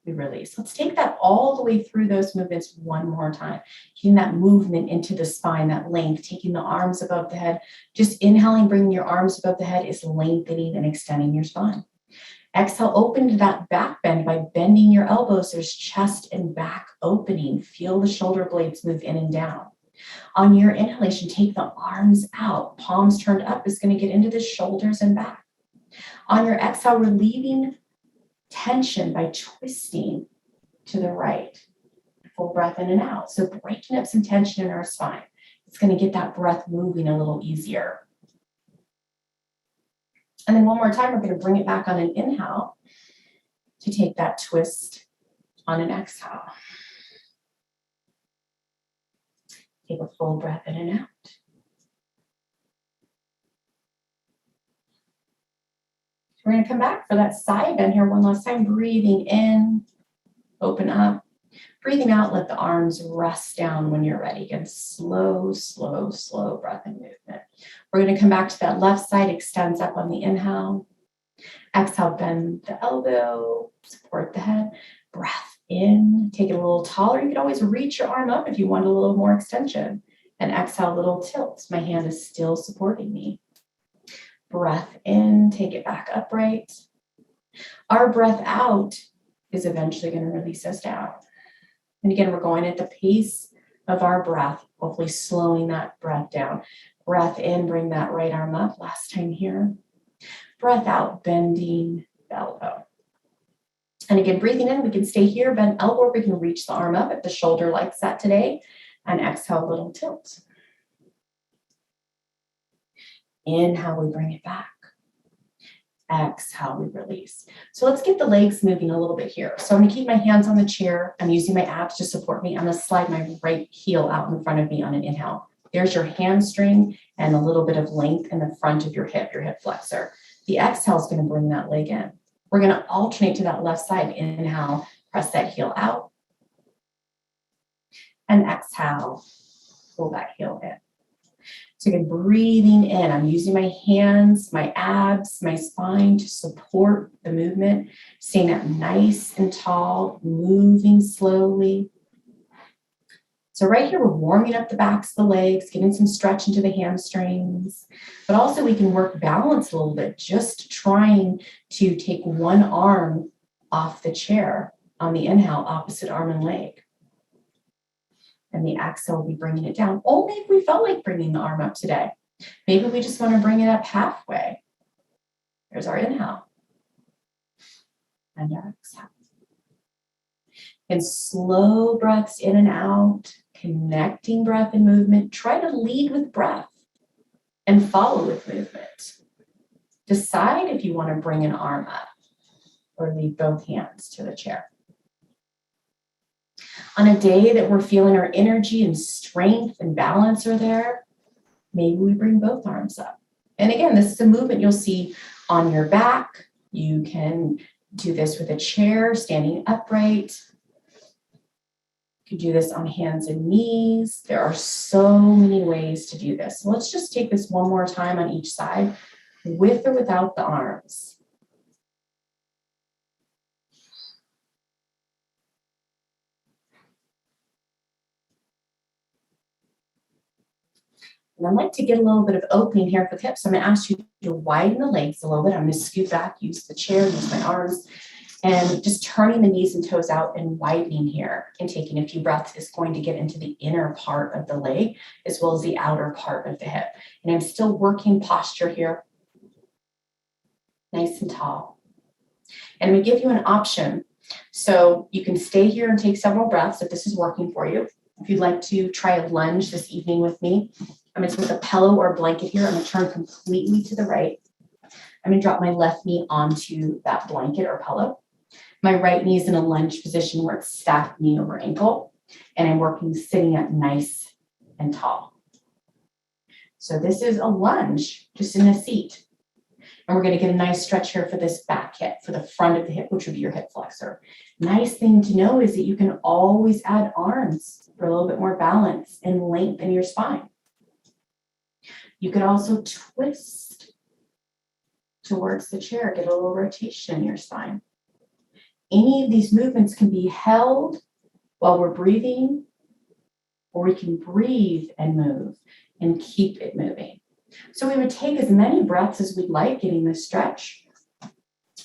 we release. Let's take that all the way through those movements one more time. Getting that movement into the spine, that length, taking the arms above the head. Just inhaling, bringing your arms above the head is lengthening and extending your spine. Exhale, open to that back bend by bending your elbows. There's chest and back opening. Feel the shoulder blades move in and down. On your inhalation, take the arms out. Palms turned up is going to get into the shoulders and back. On your exhale, relieving tension by twisting to the right. Full breath in and out. So breaking up some tension in our spine. It's going to get that breath moving a little easier. And then one more time, we're going to bring it back on an inhale to take that twist on an exhale. Take a full breath in and out. We're going to come back for that side bend here one last time. Breathing in, open up. Breathing out, let the arms rest down when you're ready. Again, slow, slow, slow breath and movement. We're going to come back to that left side, extends up on the inhale. Exhale, bend the elbow, support the head. Breath in, take it a little taller. You can always reach your arm up if you want a little more extension. And exhale, a little tilt. My hand is still supporting me. Breath in, take it back upright. Our breath out is eventually going to release us down. And again, we're going at the pace of our breath, hopefully slowing that breath down. Breath in, bring that right arm up. Last time here. Breath out, bending the elbow. And again, breathing in, we can stay here, bend elbow. We can reach the arm up if the shoulder likes that today. And exhale, a little tilt. Inhale, we bring it back. Exhale, we release. So let's get the legs moving a little bit here. So I'm going to keep my hands on the chair. I'm using my abs to support me. I'm going to slide my right heel out in front of me on an inhale. There's your hamstring and a little bit of length in the front of your hip flexor. The exhale is going to bring that leg in. We're going to alternate to that left side. Inhale, press that heel out. And exhale, pull that heel in. So again, breathing in, I'm using my hands, my abs, my spine to support the movement, staying up nice and tall, moving slowly. So right here, we're warming up the backs of the legs, getting some stretch into the hamstrings, but also we can work balance a little bit, just trying to take one arm off the chair on the inhale, opposite arm and leg. And the exhale will be bringing it down. Only if we felt like bringing the arm up today. Maybe we just want to bring it up halfway. There's our inhale. And our exhale. And slow breaths in and out. connecting breath and movement, try to lead with breath and follow with movement. Decide if you want to bring an arm up or lead both hands to the chair. On a day that we're feeling our energy and strength and balance are there, maybe we bring both arms up. And again, this is a movement you'll see on your back. You can do this with a chair, standing upright. You can do this on hands and knees. There are so many ways to do this. So let's just take this one more time on each side, with or without the arms. And I'd like to get a little bit of opening here for the hips. I'm going to ask you to widen the legs a little bit. I'm going to scoot back, use the chair, use my arms, and just turning the knees and toes out and widening here and taking a few breaths is going to get into the inner part of the leg as well as the outer part of the hip. And I'm still working posture here, nice and tall. And I'm going to give you an option. So you can stay here and take several breaths if this is working for you. If you'd like to try a lunge this evening with me, I'm going to take a pillow or a blanket here. I'm going to turn completely to the right. I'm going to drop my left knee onto that blanket or pillow. My right knee is in a lunge position where it's stacked knee over ankle, and I'm working sitting up nice and tall. So this is a lunge, just in a seat. And we're going to get a nice stretch here for this back hip, for the front of the hip, which would be your hip flexor. Nice thing to know is that you can always add arms for a little bit more balance and length in your spine. You could also twist towards the chair, get a little rotation in your spine. Any of these movements can be held while we're breathing, or we can breathe and move and keep it moving. So we would take as many breaths as we'd like getting this stretch.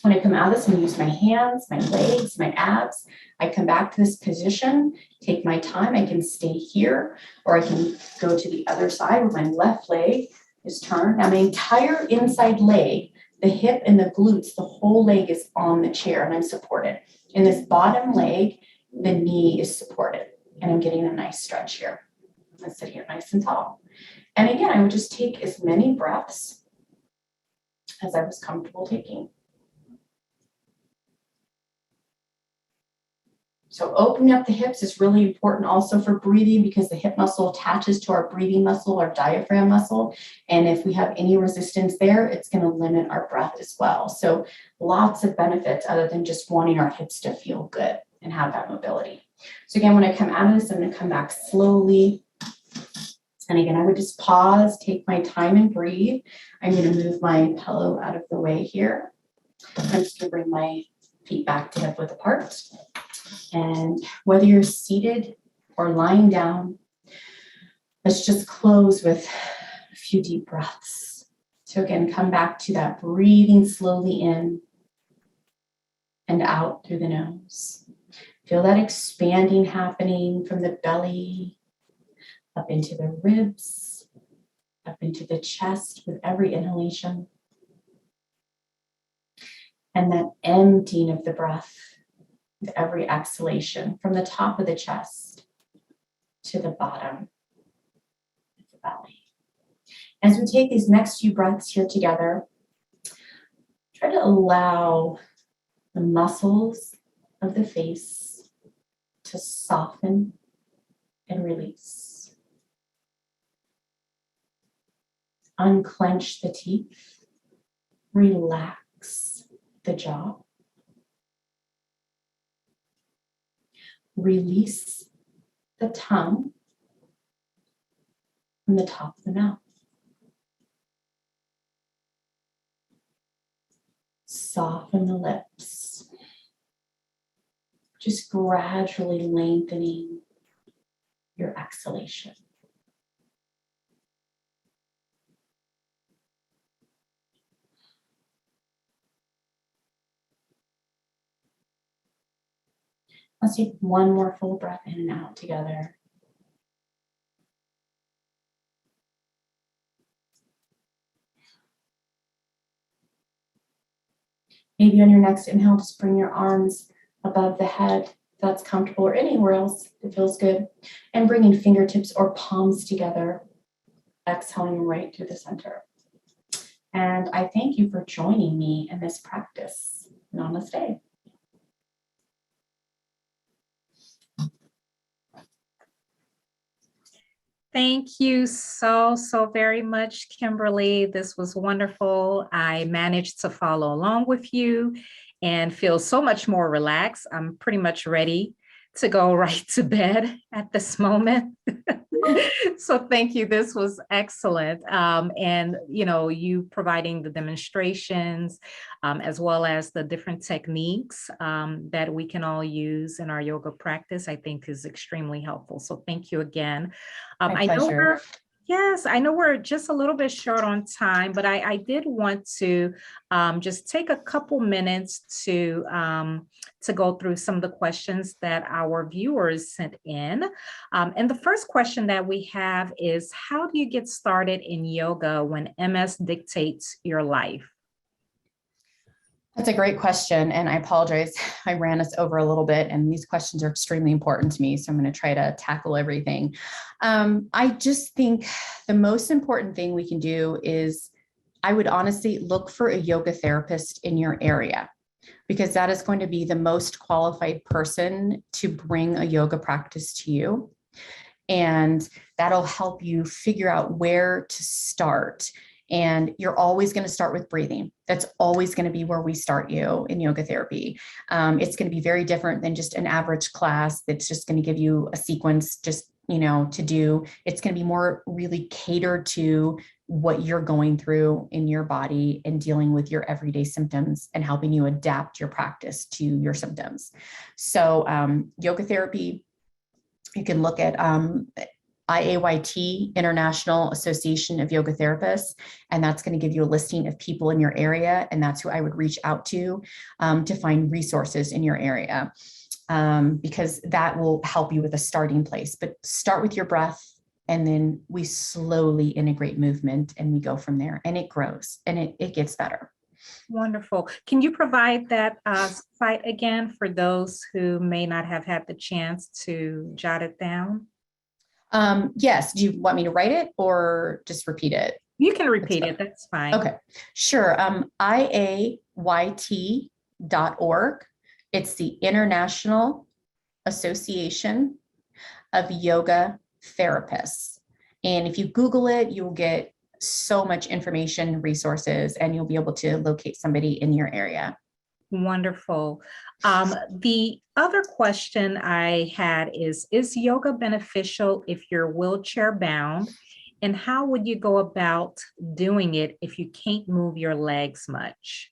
When I come out of this, I'm going to use my hands, my legs, my abs. I come back to this position, take my time. I can stay here, or I can go to the other side where my left leg is turned. Now my entire inside leg, the hip and the glutes, the whole leg is on the chair and I'm supported. In this bottom leg, the knee is supported and I'm getting a nice stretch here. I'm going to sit here nice and tall. And again, I would just take as many breaths as I was comfortable taking. So opening up the hips is really important also for breathing because the hip muscle attaches to our breathing muscle, our diaphragm muscle. And if we have any resistance there, it's going to limit our breath as well. So lots of benefits other than just wanting our hips to feel good and have that mobility. So again, when I come out of this, I'm going to come back slowly. And again, I would just pause, take my time and breathe. I'm going to move my pillow out of the way here. I'm just going to bring my feet back to hip width apart. And whether you're seated or lying down, let's just close with a few deep breaths. So again, come back to that breathing slowly in and out through the nose. Feel that expanding happening from the belly up into the ribs, up into the chest with every inhalation. And that emptying of the breath with every exhalation from the top of the chest to the bottom of the belly. As we take these next few breaths here together, try to allow the muscles of the face to soften and release. Unclench the teeth, relax the jaw. Release the tongue from the top of the mouth. Soften the lips. Just gradually lengthening your exhalation. Let's take one more full breath in and out together. Maybe on your next inhale, just bring your arms above the head that's comfortable, or anywhere else that feels good. And bringing fingertips or palms together, exhaling right through the center. And I thank you for joining me in this practice. Namaste. Thank you so very much, Kimberly. This was wonderful. I managed to follow along with you and feel so much more relaxed. I'm pretty much ready to go right to bed at this moment. So thank you. This was excellent. And, you providing the demonstrations as well as the different techniques that we can all use in our yoga practice, I think is extremely helpful. So thank you again. My pleasure. Yes, I know we're just a little bit short on time, but I did want to just take a couple minutes to go through some of the questions that our viewers sent in. And the first question that we have is, how do you get started in yoga when MS dictates your life? That's a great question. And I apologize, I ran us over a little bit, and these questions are extremely important to me. So I'm going to try to tackle everything. I just think the most important thing we can do is, I would honestly look for a yoga therapist in your area, because that is going to be the most qualified person to bring a yoga practice to you. And that'll help you figure out where to start. And you're always going to start with breathing. That's always going to be where we start you in yoga therapy. It's going to be very different than just an average class that's just going to give you a sequence just, to do. It's going to be more really catered to what you're going through in your body and dealing with your everyday symptoms and helping you adapt your practice to your symptoms. So yoga therapy, you can look at I-AYT, International Association of Yoga Therapists, and that's going to give you a listing of people in your area, and that's who I would reach out to find resources in your area, because that will help you with a starting place. But start with your breath, and then we slowly integrate movement, and we go from there, and it grows, and it gets better. Wonderful. Can you provide that site again for those who may not have had the chance to jot it down? Yes. Do you want me to write it or just repeat it? You can repeat it. That's fine. Okay, sure. IAYT.org. It's the International Association of Yoga Therapists. And if you Google it, you'll get so much information, resources, and you'll be able to locate somebody in your area. Wonderful. The other question I had is yoga beneficial if you're wheelchair bound? And how would you go about doing it if you can't move your legs much?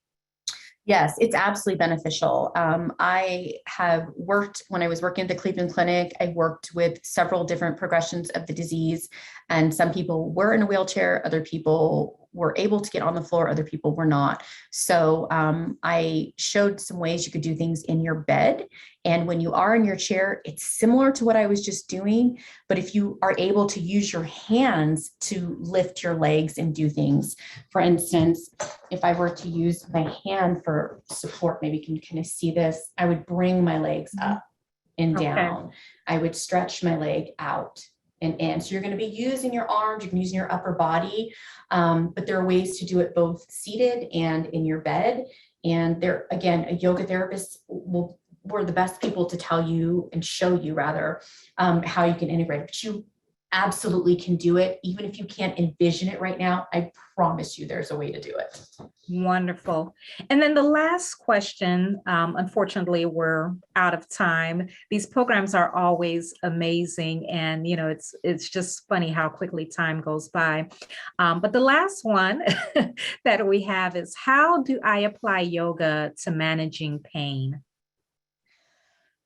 Yes, it's absolutely beneficial. I have worked, when I was working at the Cleveland Clinic, I worked with several different progressions of the disease, and some people were in a wheelchair, other people were able to get on the floor, other people were not. So I showed some ways you could do things in your bed. And when you are in your chair, it's similar to what I was just doing. But if you are able to use your hands to lift your legs and do things, for instance, if I were to use my hand for support, maybe you can kind of see this, I would bring my legs up and down. Okay. I would stretch my leg out and in. So you're going to be using your arms, you can use your upper body, but there are ways to do it both seated and in your bed. And there, again, a yoga therapist we're the best people to tell you and show you rather how you can integrate it. But you absolutely can do it. Even if you can't envision it right now, I promise you there's a way to do it. Wonderful. And then the last question, unfortunately, we're out of time. These programs are always amazing. And, it's just funny how quickly time goes by. But the last one that we have is, how do I apply yoga to managing pain?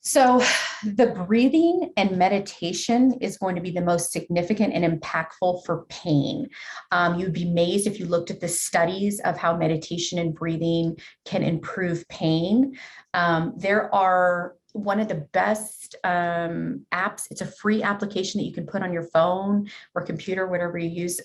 So the breathing and meditation is going to be the most significant and impactful for pain. You'd be amazed if you looked at the studies of how meditation and breathing can improve pain. There are one of the best apps. It's a free application that you can put on your phone or computer, whatever you use.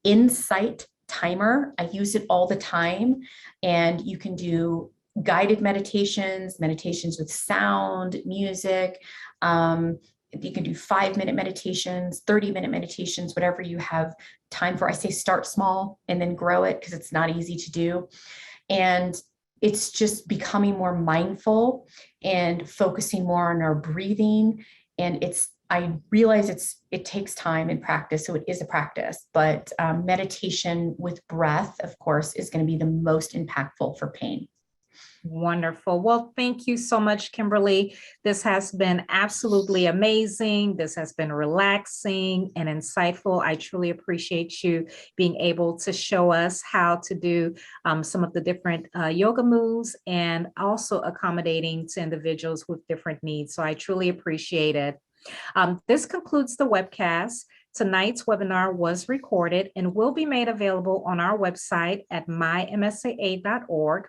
E-RYT Timer. I use it all the time, and you can do guided meditations, meditations with sound, music. You can do 5-minute meditations, 30-minute meditations, whatever you have time for. I say start small and then grow it because it's not easy to do. And it's just becoming more mindful and focusing more on our breathing. And I realize it takes time and practice, so it is a practice, but meditation with breath, of course, is going to be the most impactful for pain. Wonderful. Well, thank you so much, Kimberly. This has been absolutely amazing. This has been relaxing and insightful. I truly appreciate you being able to show us how to do some of the different yoga moves and also accommodating to individuals with different needs. So I truly appreciate it. This concludes the webcast. Tonight's webinar was recorded and will be made available on our website at mymsaa.org.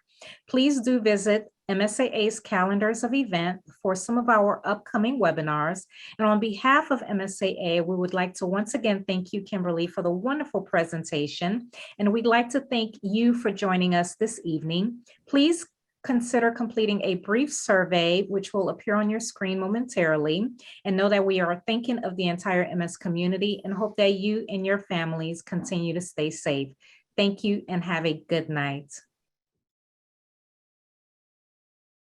Please do visit MSAA's calendars of event for some of our upcoming webinars. And on behalf of MSAA, we would like to once again thank you, Kimberly, for the wonderful presentation. And we'd like to thank you for joining us this evening. Please consider completing a brief survey, which will appear on your screen momentarily, and know that we are thinking of the entire MS community and hope that you and your families continue to stay safe. Thank you and have a good night.